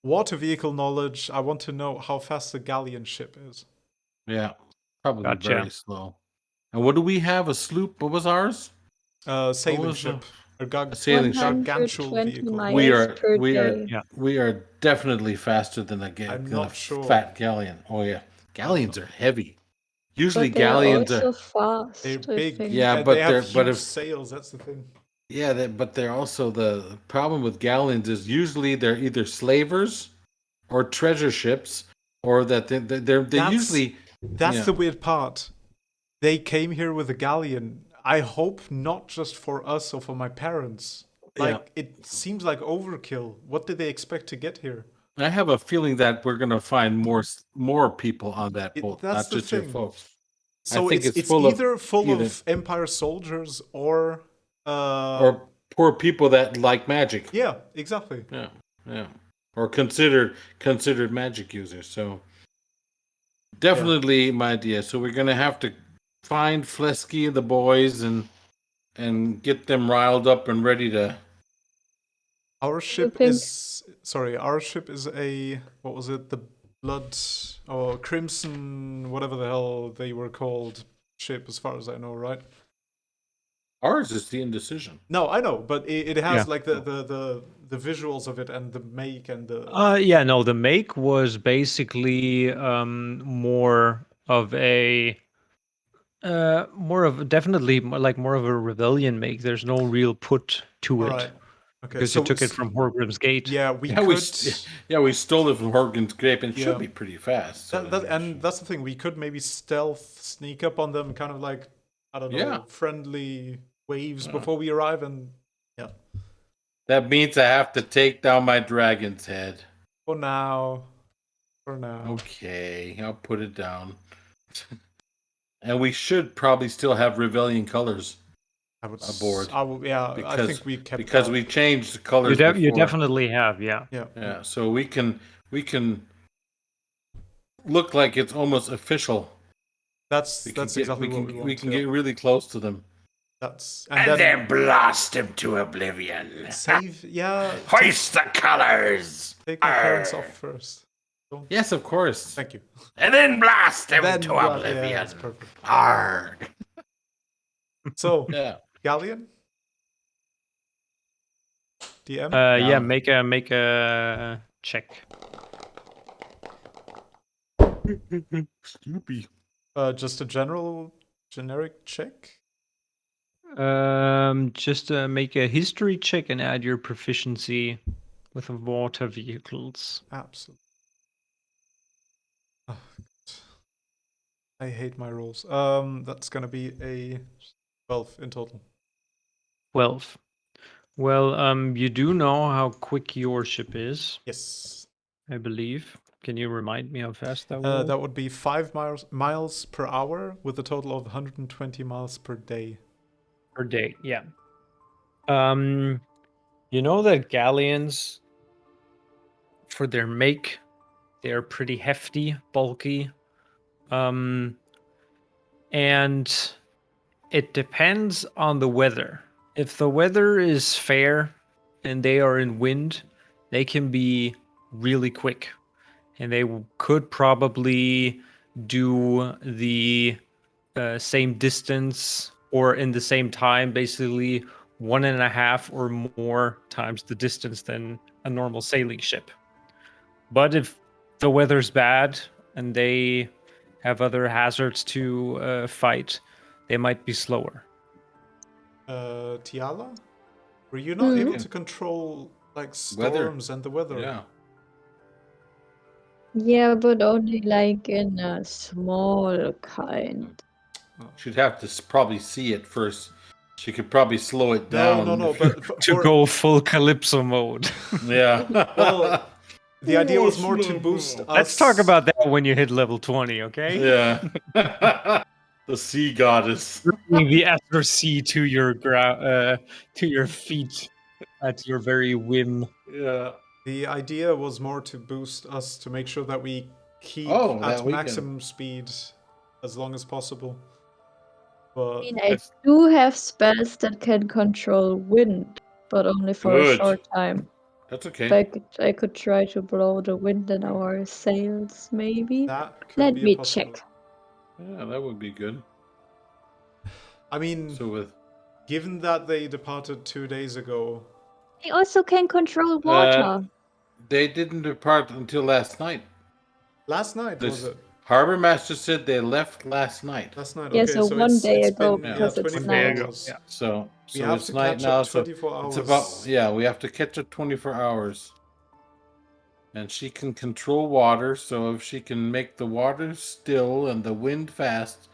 water vehicle knowledge. I want to know how fast the galleon ship is. Yeah, probably Gotcha. very slow. And what do we have? A sloop? What was ours? Sailing was ship. A sailing ship. gargantual 120 vehicle. miles We are per we are day. Yeah. we are definitely faster than I'm than a not sure. fat galleon. Oh yeah, galleons are heavy. Usually But they're galleons also are fast. They're I big. think. Yeah, and but they have they're- but huge if- sails. That's the thing. yeah, but they're also the problem with galleons is usually they're either slavers or treasure ships, or that they That's- usually That's Yeah. the weird part. They came here with a galleon. I hope not just for us or for my parents. Like, it seems like overkill. What did they expect to get here? I have a feeling that we're gonna find more people on that boat, That's not the just your thing. folks. So think it's it's full of either full either- of Empire soldiers or Or poor people that like magic. yeah, exactly. Yeah. Or considered magic users. So definitely my idea. So we're gonna have to find Flesky and the boys and get them riled up and ready to. Our ship think- is our ship is a what was it? The blood or crimson, whatever the hell they were called ship, as far as I know, right? Ours is the Indecision. No, I know, but it has Yeah. like the visuals of it and the make and the Yeah, no, the make was basically more of a definitely more of a rebellion make. There's no real put to it. Alright. Okay, because you took it from Horgrim's Gate. Yeah, we Yeah, could. we stole it from Horgan's Grape, and it Yeah. should be pretty fast. So And that's the thing. We could maybe stealth sneak up on them, kind of like, I don't know, Yeah. friendly waves Yeah. before we arrive, and yeah. that means I have to take down my dragon's head. For now. Okay, I'll put it down. And we should probably still have Rebellion colors aboard. I think we kept because that. we changed the colors. You before. definitely have, yeah. Yeah. So we can look like it's almost official. That's exactly what we want. We can get really close to them. And then blast him to oblivion. Save, yeah. Hoist the colors. Take my parents off first. Yes, of course. Thank you. And then blast him to Yeah, oblivion. that's perfect. Arg. So, Yeah. Galleon? DM? Yeah, make a check. Snoopy. Just a generic check? Just make a history check and add your proficiency with water vehicles. Absolutely. Oh, God. I hate my rolls. That's gonna be a 12 in total. 12. Well, you do know how quick your ship is, Yes. I believe. Can you remind me how fast that was? That would be 5 miles per hour with a total of 120 miles per day. Per day, yeah. You know that galleons, for their make, they are pretty hefty, bulky. And it depends on the weather. If the weather is fair and they are in wind, they can be really quick. And they could probably do the same distance or in the same time, basically 1.5 or more times the distance than a normal sailing ship. But if the weather's bad and they have other hazards to fight, they might be slower. Tiala? Were you not able to control like storms and the weather? Yeah. Yeah, but only like in a small kind. She'd have to probably see it first. She could probably slow it down. No, but To go full Calypso mode. Yeah. Well, the idea was more to boost us. Let's talk about that when you hit level 20, okay? Yeah. The sea goddess. Bringing the Ether Sea to your feet at your very whim. Yeah. The idea was more to boost us to make sure that we keep that we can- maximum speed as long as possible. I But mean, I do have spells that can control wind, but only for a Good. short time. That's okay. But I could try to blow the wind in our sails, maybe. that could Let be me a possibility. check. Yeah, that would be good. I mean, So with given that they departed 2 days ago, I also can control water. they didn't depart until last night. last night was it? Harbor Master said they left last night. Last night. Yeah, Okay, so one day it's ago, been, because it's 24 night. hours. Yeah. So We have it's to night catch now. up So 24 hours. it's about we have to catch up 24 hours. And she can control water, so if she can make the water still and the wind fast,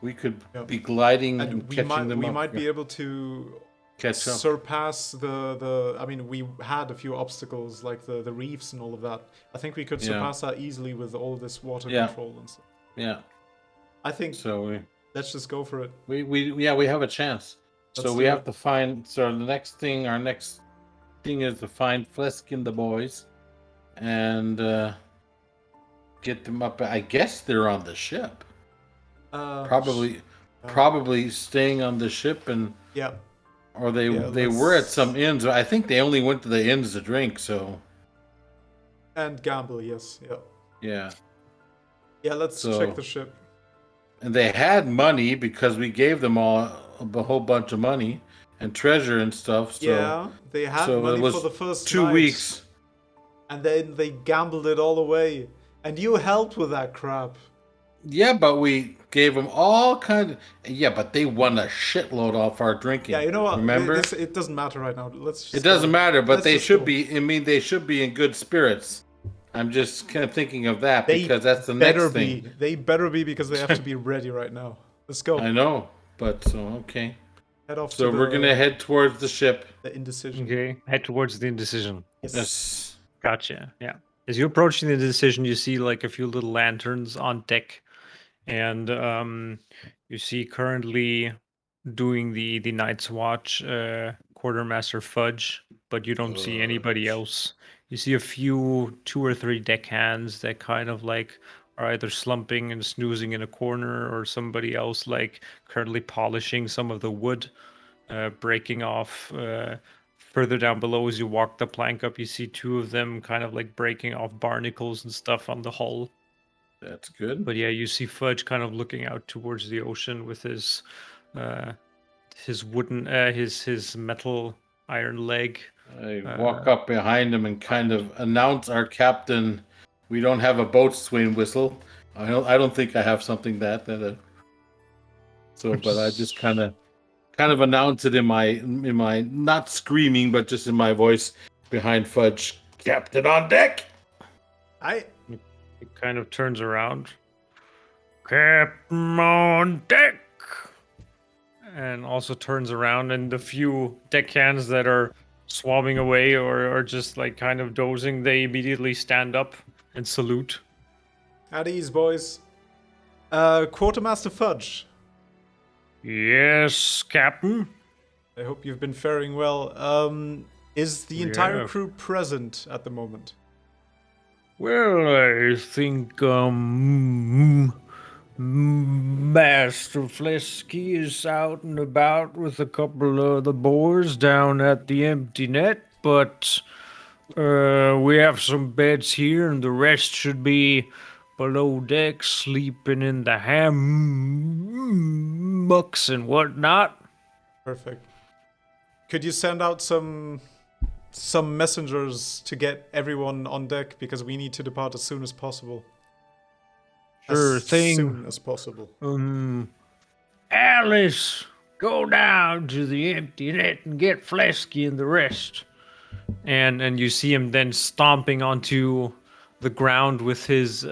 we could be gliding and And catching them we up. might be able to catch up. surpass the I mean, we had a few obstacles like the reefs and all of that. I think we could Yeah. surpass that easily with all this water Yeah. control and stuff. Yeah. I think So let's just go for it. we have a chance. Let's So we do have it. to find. So our next thing is to find Flesk and the boys, and get them up. I guess they're on the ship. Probably staying on the ship, and Yeah. or they were at some inns. I think they only went to the inns to drink. So And gamble, yes. Yeah. yeah, Yeah, let's So- check the ship. and they had money because we gave them all a whole bunch of money and treasure and stuff. So Yeah, they had so it money was for the first 2 night, weeks. and then they gambled it all away. And you helped with that crap. Yeah, but we gave them all kind of. Yeah, but they won a shitload off our drinking. Yeah, you know what? Remember? It doesn't matter right now. Let's just It doesn't go. matter, but Let's they just should go. be. I mean, they should be in good spirits. I'm just kind of thinking of that They because that's the better next be. thing. They better be because they have to be ready right now. Let's go. I know, but so okay. Head off So to we're gonna head towards the ship. the indecision. Okay, head towards the indecision. Yes. Gotcha. Yeah. As you're approaching the decision, you see like a few little lanterns on deck, and you see currently doing the Night's Watch Quartermaster Fudge, but you don't see anybody else. You see a few, 2 or 3 deckhands that kind of like are either slumping and snoozing in a corner, or somebody else like currently polishing some of the wood, breaking off. Further down below, as you walk the plank up, you see 2 of them kind of like breaking off barnacles and stuff on the hull. That's good. But yeah, you see Fudge kind of looking out towards the ocean with his wooden, his metal iron leg. I walk up behind him and kind of announce our captain. We don't have a boatswain whistle. I don't think I have something that. So, but I just kind of announce it in my not screaming, but just in my voice behind Fudge. Captain on deck. It kind of turns around. Captain on deck. And also turns around, and the few deckhands that are swabbing away or just like kind of dozing, they immediately stand up and salute. At ease, boys. Quartermaster Fudge. Yes, Captain. I hope you've been faring well. Is the entire crew present at the moment? Well, I think Master Flesky is out and about with a couple of the boys down at the empty net, but we have some beds here, and the rest should be below deck, sleeping in the hammocks and whatnot. Perfect. Could you send out some messengers to get everyone on deck, because we need to depart as soon as possible. Sure thing. As soon as possible. Alice, go down to the empty net and get Flesky and the rest. And you see him then stomping onto the ground with his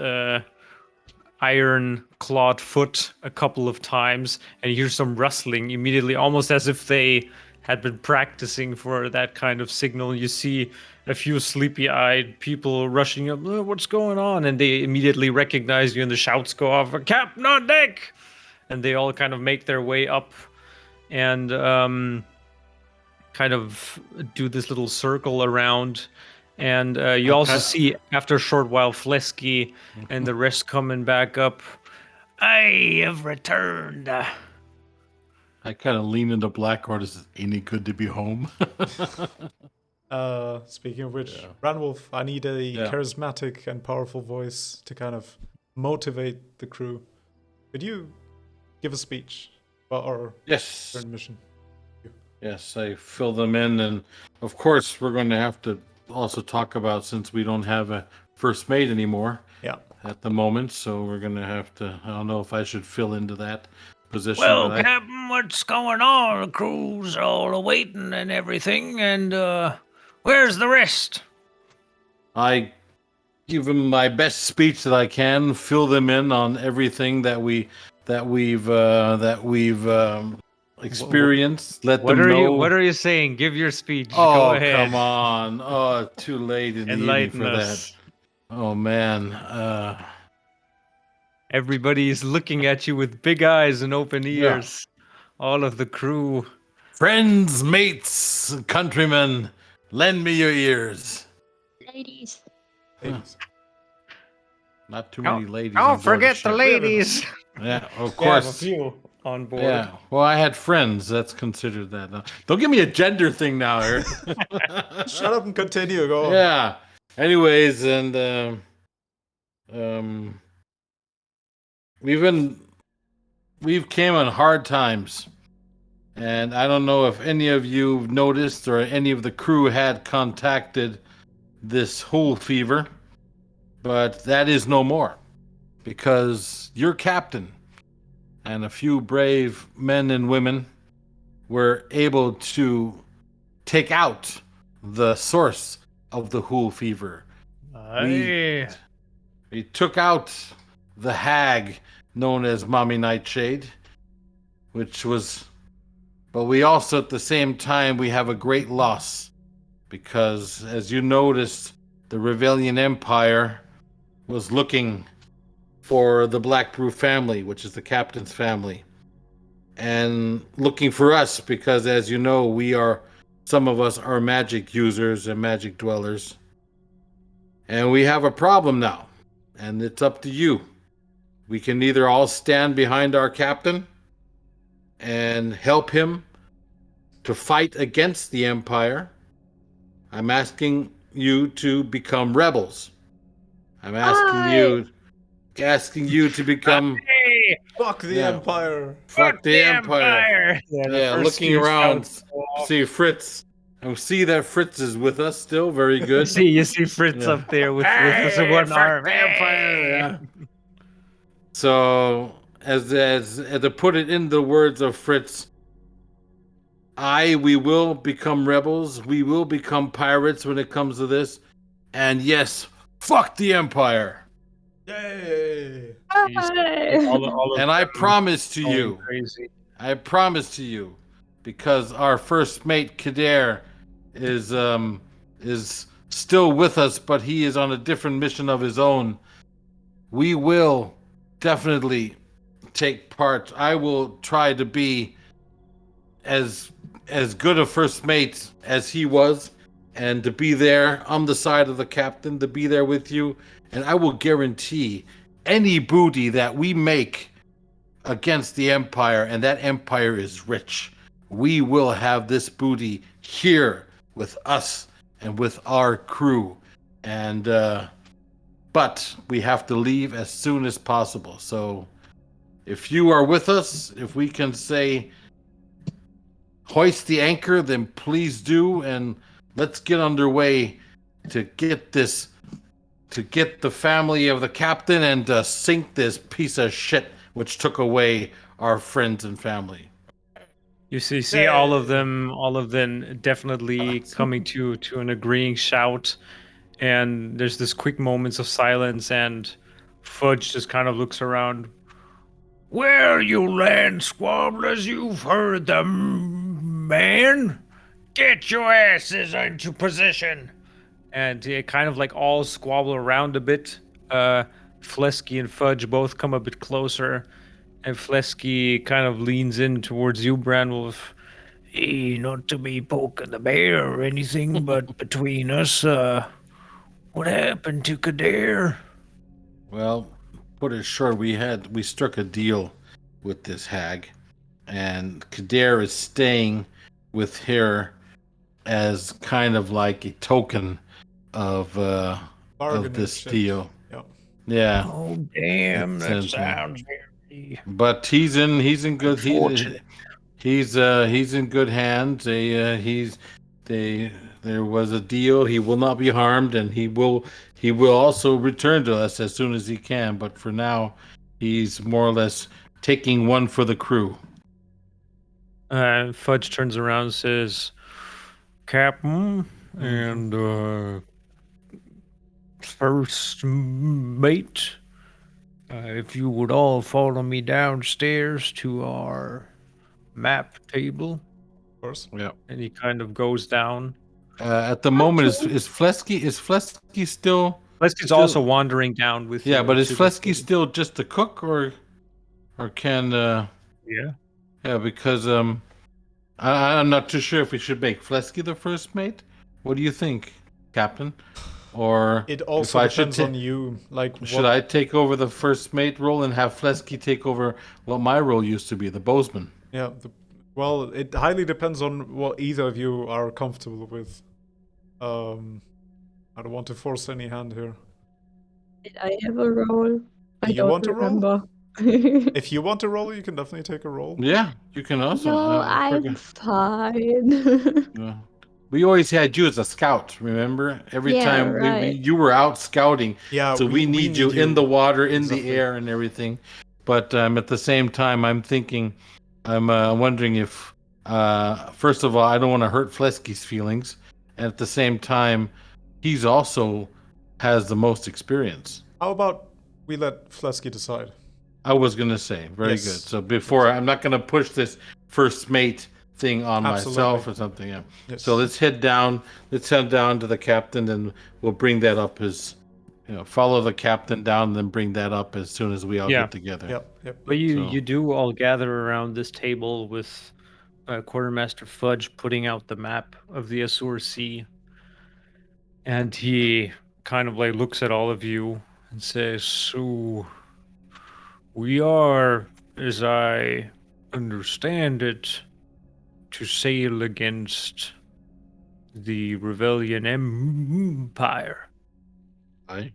iron clawed foot a couple of times, and you hear some rustling immediately, almost as if they had been practicing for that kind of signal. You see a few sleepy-eyed people rushing up. What's going on? And they immediately recognize you, and the shouts go off, Captain on deck! And they all kind of make their way up and kind of do this little circle around. And you also see, after a short while, Flesky and the rest coming back up. I have returned. I kind of lean into Blackheart. Is it any good to be home? Speaking of which, Ranwolf, I need a charismatic and powerful voice to kind of motivate the crew. Could you give a speech about our current mission? Yes, I fill them in, and of course we're going to have to also talk about, since we don't have a first mate anymore at the moment, so we're going to have to, I don't know if I should fill into that position. Well, Captain, what's going on? The crew's all awaiting and everything, and where's the rest? I give them my best speech that I can, fill them in on everything that we've experienced. Let them know. What are you saying? Give your speech. Oh, Go ahead. come on! Oh, too late in the evening for us. that. Oh man! Everybody is looking at you with big eyes and open ears. All of the crew. Friends, mates, countrymen, lend me your ears. Ladies. Not too many ladies. Don't forget the ladies. Yeah, of course. A few on board. Yeah. Well, I had friends. That's considered that. No. Don't give me a gender thing now, Eric. Shut up and continue. Go on. Yeah. Anyways, and we've came on hard times, and I don't know if any of you noticed or any of the crew had contacted this whole fever, but that is no more, because your captain and a few brave men and women were able to take out the source of the Hool fever. We took out the hag known as Mommy Nightshade, but we also at the same time we have a great loss because, as you noticed, the Revellian Empire was looking for the Black Brew family, which is the captain's family, and looking for us because, as you know, some of us are magic users and magic dwellers. And we have a problem now, and it's up to you. We can either all stand behind our captain and help him to fight against the Empire. I'm asking you to become rebels. I'm asking you to become Fuck the Empire. Fuck the Empire. Yeah, looking around, see Fritz. I see that Fritz is with us still. Very good. You see Fritz up there with one arm. Empire. So, as to put it in the words of Fritz, we will become rebels. We will become pirates when it comes to this. And yes, fuck the Empire. Yay! And I promise to you, because our first mate Kader is still with us, but he is on a different mission of his own. We will definitely take part. I will try to be as good a first mate as he was, and to be there on the side of the captain, to be there with you. And I will guarantee any booty that we make against the Empire, and that Empire is rich, we will have this booty here with us and with our crew. And but we have to leave as soon as possible. So if you are with us, if we can say hoist the anchor, then please do, and let's get underway to get the family of the captain and sink this piece of shit which took away our friends and family. You see all of them definitely coming to an agreeing shout, and there's this quick moments of silence, and Fudge just kind of looks around. Well, you land squabblers, you've heard them, man. Get your asses into position. And they kind of like all squabble around a bit. Flesky and Fudge both come a bit closer, and Flesky kind of leans in towards you, Branwolf. Hey, not to be poking the bear or anything, but between us, what happened to Kader? Well, put it short, we struck a deal with this hag, and Kader is staying with her as kind of like a token of this deal. Yep. Yeah. Oh damn, that sounds very. But he's in good. He's in good hands. There was a deal. He will not be harmed, and he will also return to us as soon as he can. But for now, he's more or less taking one for the crew. Fudge turns around and says, Captain and first mate, if you would all follow me downstairs to our map table. Of course. Yeah. And he kind of goes down. At the moment, is Flesky still? Flesky's also wandering down with. Yeah, but is Flesky still just a cook, or can? Yeah. Yeah, because I'm not too sure if we should make Flesky the first mate. What do you think, Captain? Or it also depends on you. Should I take over the first mate role and have Flesky take over what my role used to be, the bowsman? Yeah. Well, it highly depends on what either of you are comfortable with. I don't want to force any hand here. Did I have a role? I You want don't a role? remember. If you want a role, you can definitely take a role. Yeah, you can also. No, I'm fine. Yeah. We always had you as a scout, remember? Every Yeah, time right. you were out scouting. Yeah, So we need you in the water, in the air, and everything. But at the same time, I'm thinking, I'm wondering if, first of all, I don't want to hurt Flesky's feelings. And at the same time, he's also has the most experience. How about we let Flesky decide? I was going to say, very Yes. good. So before, I'm not going to push this first mate thing on myself Absolutely. or something. Yeah. Yes. So let's head down. Let's head down to the captain, and we'll bring that up as, follow the captain down, and then bring that up as soon as we all Yeah. get together. Yep. But you So- you do all gather around this table with Quartermaster Fudge putting out the map of the Azure Sea, and he kind of like looks at all of you and says, "So we are, as I understand it, to sail against the Rebellion Empire. Aye.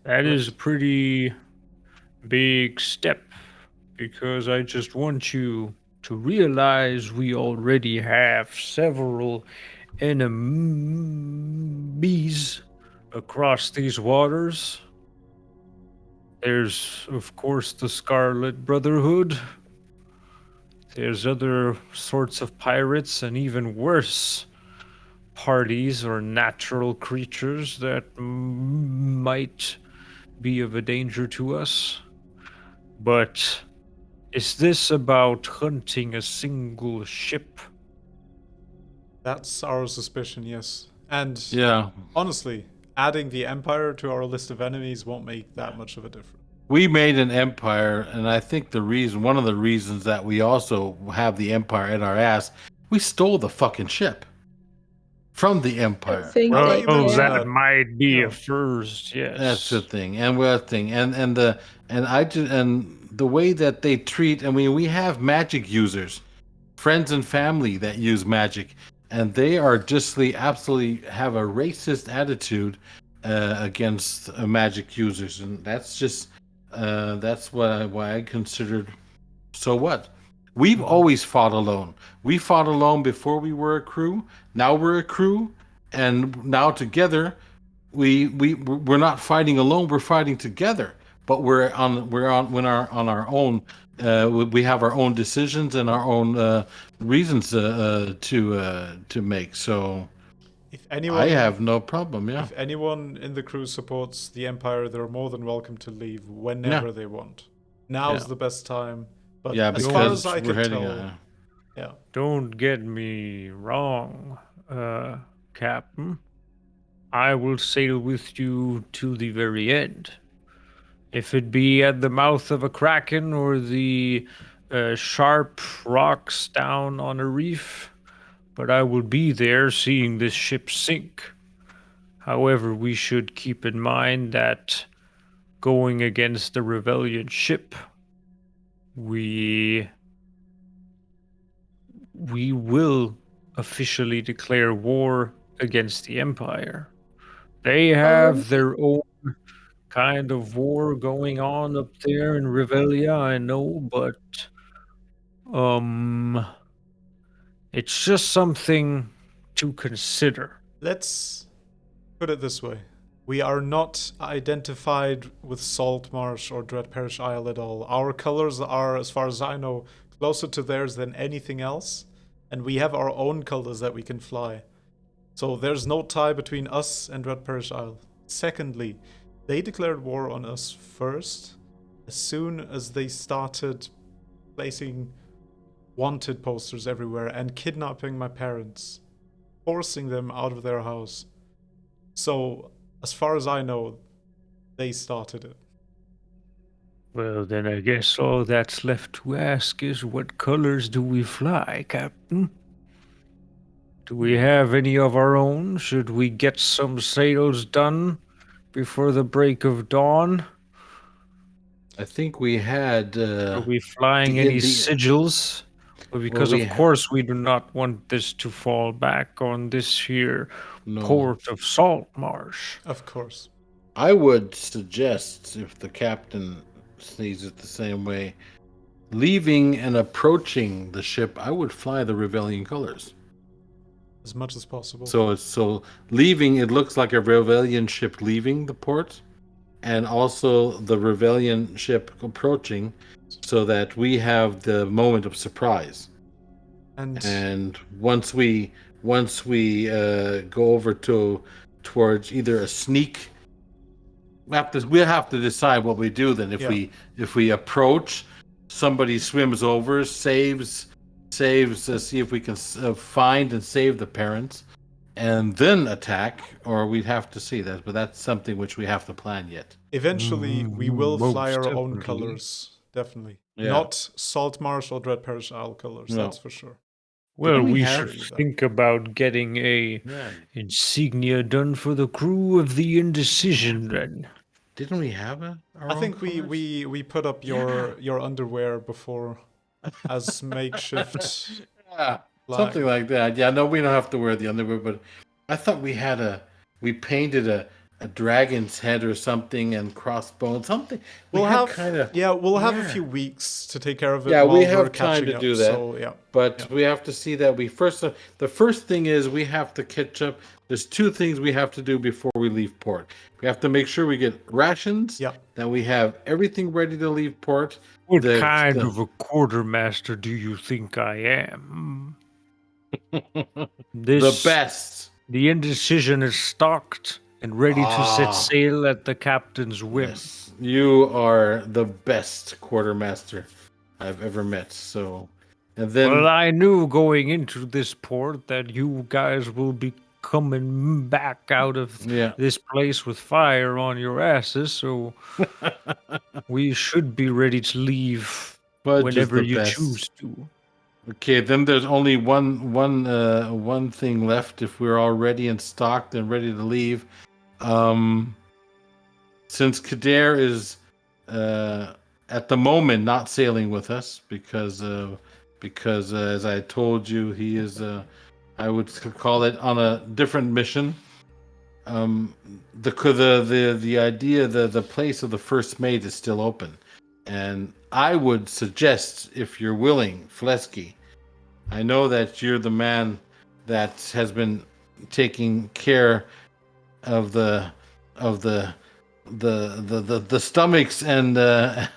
That is a pretty big step, because I just want you to realize we already have several enemies across these waters. There's, of course, the Scarlet Brotherhood. There's other sorts of pirates, and even worse parties or natural creatures that might be of a danger to us. But is this about hunting a single ship? That's our suspicion, yes. And Yeah. honestly, adding the Empire to our list of enemies won't make that much of a difference. We made an empire, and I think one of the reasons that we also have the empire at our ass, we stole the fucking ship from the I empire. think Well, they you mentioned care. that. might be Yeah. a first, yes. That's the thing, and the way that they treat. I mean, we have magic users, friends and family that use magic, and they are absolutely have a racist attitude against magic users, and that's why I considered. So what? We've always fought alone. We fought alone before we were a crew. Now we're a crew, and now together, we're not fighting alone. We're fighting together. But on our own. We have our own decisions and our own reasons to make. So If anyone, I have no problem. Yeah. if anyone in the crew supports the Empire, they're more than welcome to leave whenever they want. Now's Yeah. the best time. But Yeah, as far because as I we're can heading. tell, yeah. Don't get me wrong, Captain. I will sail with you to the very end. If it be at the mouth of a kraken or the sharp rocks down on a reef, but I will be there seeing this ship sink. However, we should keep in mind that going against the rebellion ship, we will officially declare war against the Empire. They have their own kind of war going on up there in Revelia, I know, but it's just something to consider. Let's put it this way. We are not identified with Saltmarsh or Dread Parish Isle at all. Our colors are, as far as I know, closer to theirs than anything else, and we have our own colors that we can fly. So there's no tie between us and Dread Parish Isle. Secondly, they declared war on us first, as soon as they started placing wanted posters everywhere and kidnapping my parents, forcing them out of their house. So, as far as I know, they started it. Well, then I guess all that's left to ask is what colors do we fly, Captain? Do we have any of our own? Should we get some sails done before the break of dawn? I think we had. Are we flying the- any the- sigils? Because we of course we do not want this to fall back on this here No. port of Saltmarsh. Of course. I would suggest, if the captain sees it the same way, leaving and approaching the ship, I would fly the Rebellion colors. As much as possible. So leaving, it looks like a Rebellion ship leaving the port, and also the Rebellion ship approaching, so that we have the moment of surprise. And once we go over towards either a sneak, we'll have to decide what we do then. If we approach, somebody swims over, saves, see if we can find and save the parents, and then attack, or we'd have to see that. But that's something which we have to plan yet. Eventually, we will fly our own definitely. colors. Definitely. Yeah. Not Saltmarsh or Dread Parish Isle colors, No. that's for sure. Well, Didn't we we have- should think about getting a insignia done for the crew of the Indecision then. Didn't we have our I own think colors? we put up your underwear before as makeshift. Yeah, flag. something like that. Yeah, no, we don't have to wear the underwear, but I thought we painted a dragon's head or something and crossbones, something. We'll have a Yeah. few weeks to take care of it. Yeah, while we we're have time catching to up, do that. So yeah, But we have to see that the first thing is we have to catch up. There's two things we have to do before we leave port. We have to make sure we get rations. Yeah. That we have everything ready to leave port. What kind of a quartermaster do you think I am? The best. The Indecision is stocked and ready to set sail at the captain's whim. Yes, you are the best quartermaster I've ever met. So, and then Well, I knew going into this port that you guys will be coming back out of this place with fire on your asses, so we should be ready to leave Fudge is whenever the you best. choose to. Okay, then there's only one thing left. If we're all ready and stocked and ready to leave, since Kader is at the moment not sailing with us because as I told you, he is I would call it on a different mission. The idea, the place of the first mate is still open, and I would suggest, if you're willing, Flesky, I know that you're the man that has been taking care of the stomachs and the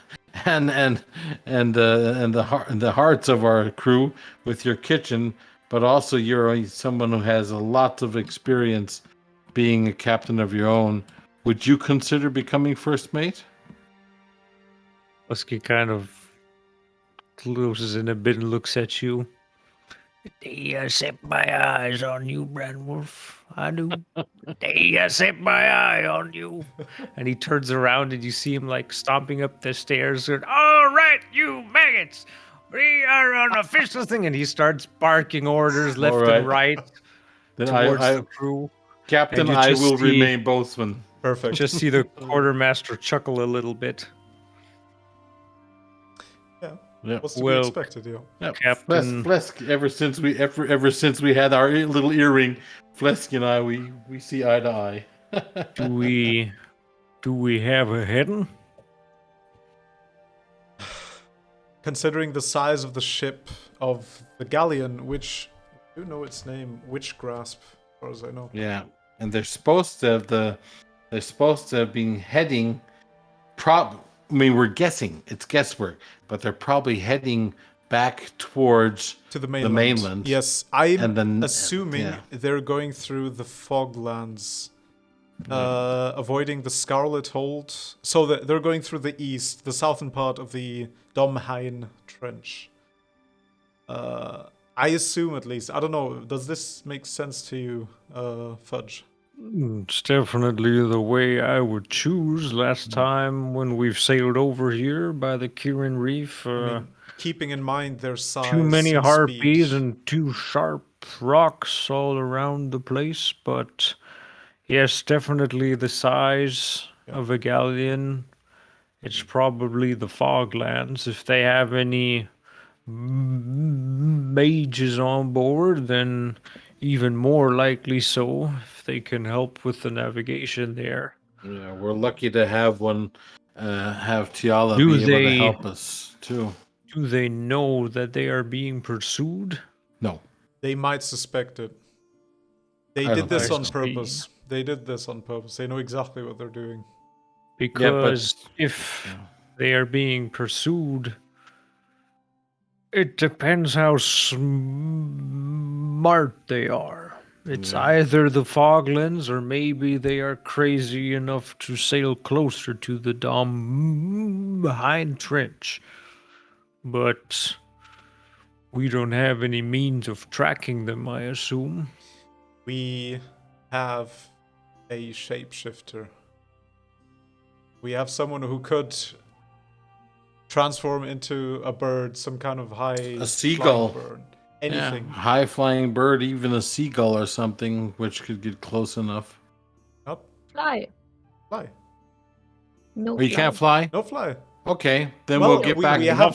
hearts of our crew with your kitchen, but also you're someone who has a lot of experience being a captain of your own. Would you consider becoming first mate? Husky kind of closes in a bit and looks at you. They set my eyes on you, Brandwolf. I do. They set my eye on you. And he turns around and you see him like stomping up the stairs. And, all right, you maggots. We are on official thing. And he starts barking orders left and right Then towards the crew. Captain, I will remain boatswain. Perfect. Just see the quartermaster chuckle a little bit. Yeah. What's to be expected, Yeah. Captain Flesk, ever since we had our little earring, Flesk and I, we see eye to eye. do we have a heading? Considering the size of the ship of the galleon, which I do know its name, Witch Grasp, as far as I know. Yeah, and they're supposed to have been heading. I mean, we're guessing. It's guesswork, but they're probably heading back towards the mainland. Yes, I'm assuming they're going through the Foglands, avoiding the Scarlet Hold. So they're going through the east, the southern part of the Domhain Trench. I assume, at least. I don't know. Does this make sense to you, Fudge? It's definitely the way I would choose. Last time when we've sailed over here by the Kirin Reef, keeping in mind their size, too many and harpies speed. and too sharp rocks all around the place. But yes, definitely the size of a galleon. It's probably the Foglands. If they have any mages on board, then even more likely so, if they can help with the navigation there. Yeah, we're lucky to have one, have Tiala Do be able to they- help us too. Do they know that they are being pursued? No. They might suspect it. They I did don't this think on so. purpose. They did this on purpose. They know exactly what they're doing. Because if they are being pursued, it depends how smart they are. It's Yeah. either the Foglins or maybe they are crazy enough to sail closer to the Dom behind trench. But we don't have any means of tracking them, I assume. We have a shapeshifter. We have someone who could transform into a bird, some kind of high A seagull. flying bird. Anything. Yeah. High flying bird, even a seagull or something, which could get close enough. Up. Fly. Fly. No Oh, you can't fly? No fly. Okay, then Well, we'll get we back. have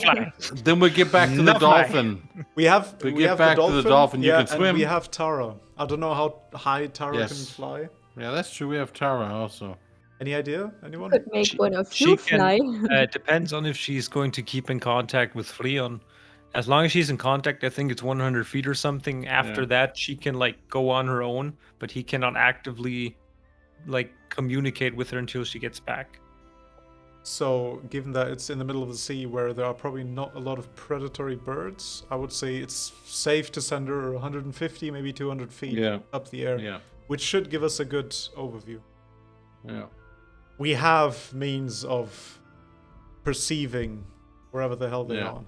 Then we'll get back to the No fly. dolphin. we have We we get have back the to the dolphin. dolphin, you Yeah, can and we swim. have Tara. I don't know how high Tara can Yes. fly. Yeah, that's true. We have Tara also. Any idea? Anyone? Could make one of you fly. It depends on if she's going to keep in contact with Freon. As long as she's in contact, I think it's 100 feet or something. After Yeah. that, she can like go on her own, but he cannot actively like communicate with her until she gets back. So, given that it's in the middle of the sea where there are probably not a lot of predatory birds, I would say it's safe to send her 150, maybe 200 feet Yeah. up the air, Yeah. which should give us a good overview. Yeah. We have means of perceiving wherever the hell they Yeah. are.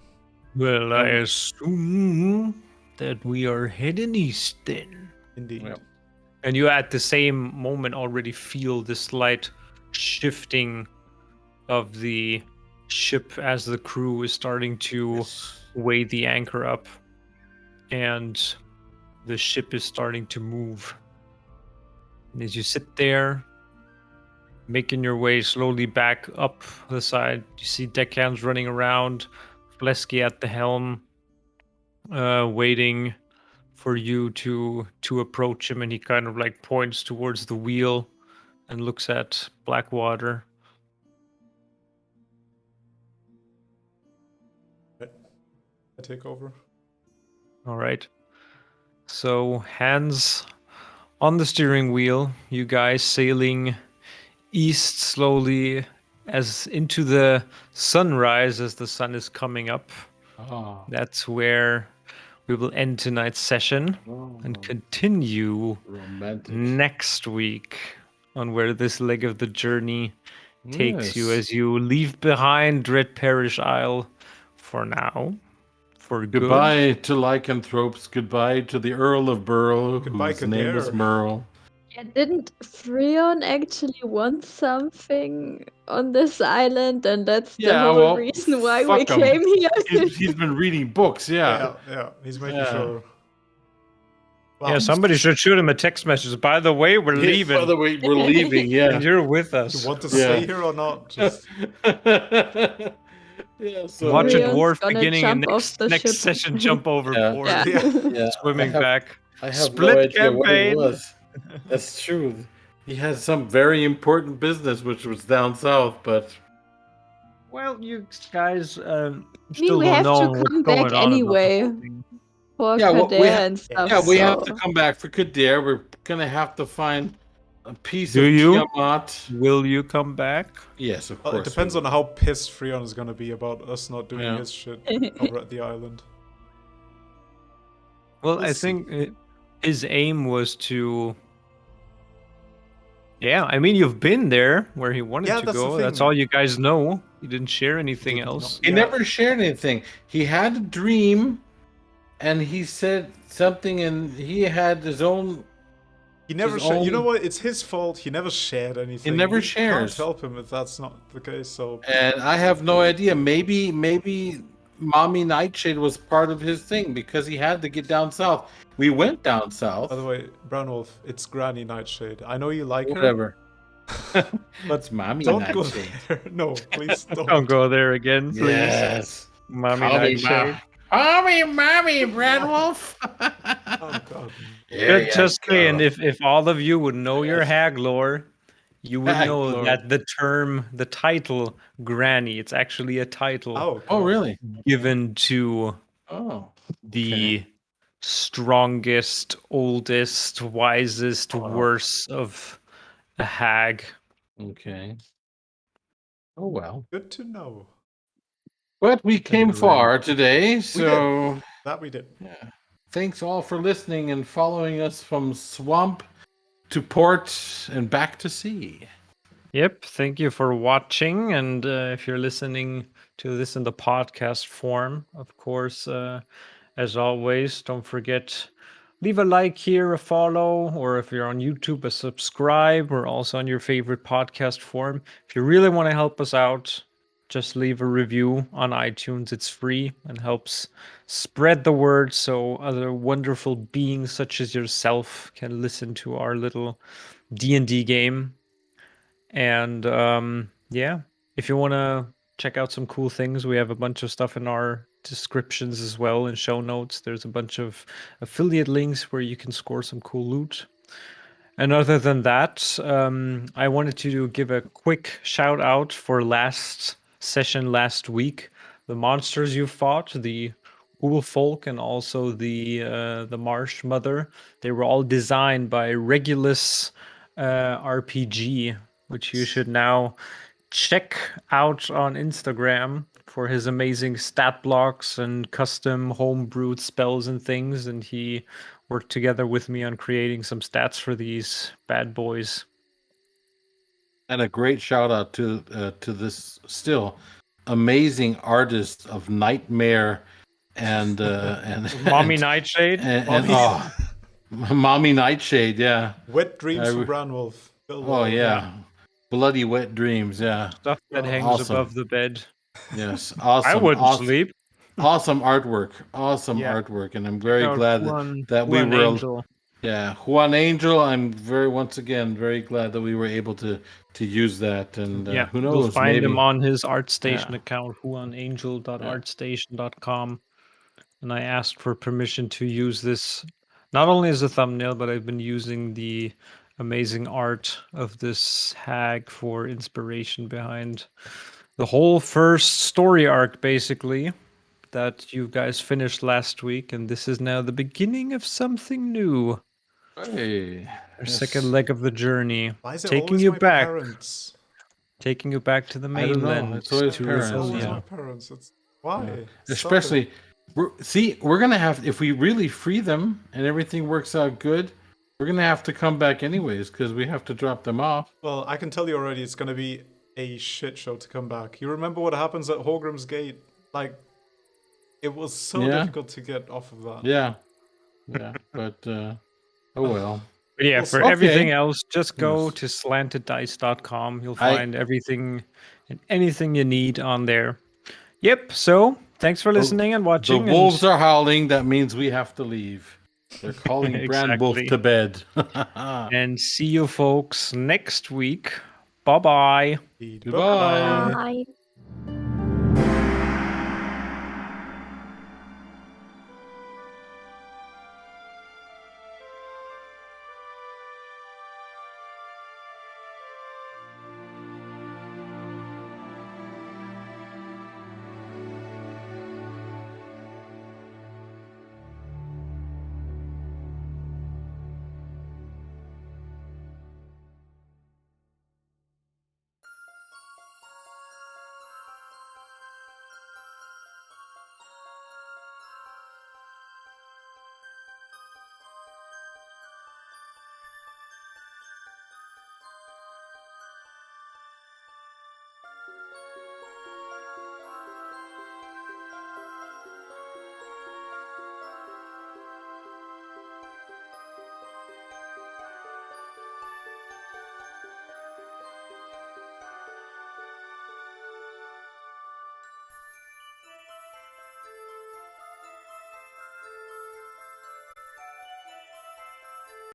Well, I assume that we are heading east then. Indeed. Yep. And you at the same moment already feel the slight shifting of the ship as the crew is starting to weigh the anchor up. And the ship is starting to move. And as you sit there, making your way slowly back up the side, you see deckhands running around, Flesky at the helm, waiting for you to approach him, and he kind of like points towards the wheel and looks at Blackwater. I take over. All right. So hands on the steering wheel, you guys sailing east slowly as into the sunrise as the sun is coming up. Oh. That's where we will end tonight's session and continue Romantic. next week on where this leg of the journey takes you Yes. as you leave behind Dread Parish Isle for now. For good. Goodbye to lycanthropes. Goodbye to the Earl of Burl, Goodbye, whose name was Kadir. Merle. Yeah, didn't Freon actually want something on this island, and that's the Yeah, whole well, reason why we fuck 'em. came here? He's been reading books, yeah. Yeah. He's making Yeah. sure. Yeah, somebody should shoot him a text message. By the way, we're By leaving. the way, we're leaving, yeah. And you're with You us. want to Yeah. stay here or not? Just Yeah, so Watch a Freon's dwarf gonna beginning and jump off the next ship. session jump overboard. Yeah. yeah. Swimming I have, back. I have Split no idea what campaign. it was. That's true. He had some very important business which was down south, but Well, you guys I mean, still we don't have know to what's come going back on about the anyway whole thing. for Yeah, well, Kadir and stuff. yeah, we have to so- come back for Kadir. We're gonna have to find a piece Do of you? Tiamat. Will you come back? Yes, of Well, course. it depends we on how pissed Freon is gonna be about us not doing Yeah. his shit over at the island. Well, We'll I see. think his aim was to. Yeah, I mean, you've been there where he wanted Yeah, to that's the go. That's thing. all you guys know. You didn't share anything Did else. not- He Yeah. never shared anything. He had a dream, and he said something, and he had his own. He never His shared. You know own- what? It's his fault. He never shared anything. never We shares. Can't help him if that's not the case. So And I have no idea. Maybe Mommy Nightshade was part of his thing because he had to get down south. We went down south. by the way, Brown Wolf, it's Granny Nightshade. I know you like her, Whatever. but That's Mommy don't go Nightshade. there. No, please don't. Don't go there again, please. Yes. Mommy Call me Nightshade. Mommy, Brad Wolf. Oh God. Here Just you saying, go. if all of you would know your Yes. hag lore, you would Hag know Lord. that the title Granny, it's actually a title Oh, Oh, God. really? given to Oh, the strongest, oldest, wisest, worst of a hag. okay. Oh, well. Good to know. But we came Granny. far today, We so did. That we did. yeah. Thanks all for listening and following us from swamp to port and back to sea. Yep, thank you for watching. And if you're listening to this in the podcast form, of course, as always, don't forget, leave a like here, a follow, or if you're on YouTube, a subscribe. We're also on your favorite podcast form. If you really want to help us out, just leave a review on iTunes. It's free and helps spread the word so other wonderful beings such as yourself can listen to our little D&D game. And yeah, if you want to check out some cool things, we have a bunch of stuff in our descriptions as well and show notes. There's a bunch of affiliate links where you can score some cool loot. And other than that, I wanted to give a quick shout out for last session last week. The monsters you fought, the Folk and also the Marsh Mother, they were all designed by Regulus RPG, which you should now check out on Instagram for his amazing stat blocks and custom homebrewed spells and things. And he worked together with me on creating some stats for these bad boys. And a great shout out to this still amazing artist of Nightmare and Mommy Nightshade. and Mommy Nightshade, yeah. Wet Dreams I from re- Branwolf. Bill Oh Wall, yeah. Bloody Wet Dreams, yeah. Stuff that Oh, hangs awesome. above the bed. Yes, I awesome. wouldn't awesome. sleep. Awesome artwork. Awesome Yeah. artwork. And I'm very No, glad that we were Angel. Yeah, Juan Angel. I'm once again very glad that we were able to use that, and Yeah, who you'll knows, find maybe him on his ArtStation Yeah. account, juanangel.artstation.com. And I asked for permission to use this not only as a thumbnail, but I've been using the amazing art of this hag for inspiration behind the whole first story arc, basically, that you guys finished last week. And this is now the beginning of something new. Hey, Our yes. second leg of the journey, Why is it taking always you my back, parents? taking you back to the I don't know, mainland, it's always to parents, It's always yeah. my parents. It's why? Especially, we're gonna have, if we really free them and everything works out good, we're gonna have to come back anyways because we have to drop them off. Well, I can tell you already, it's gonna be a shit show to come back. You remember what happens at Holgrim's Gate? Like, it was so Yeah. difficult to get off of that. Yeah, but oh well. But yeah, Well, for okay. everything else, just go Yes. to slanteddice.com. You'll find everything and anything you need on there. Yep, so thanks for listening and watching. The wolves are howling. That means we have to leave. They're calling Brandwolf Exactly. to bed. And see you folks next week. Bye-bye. Goodbye. Bye.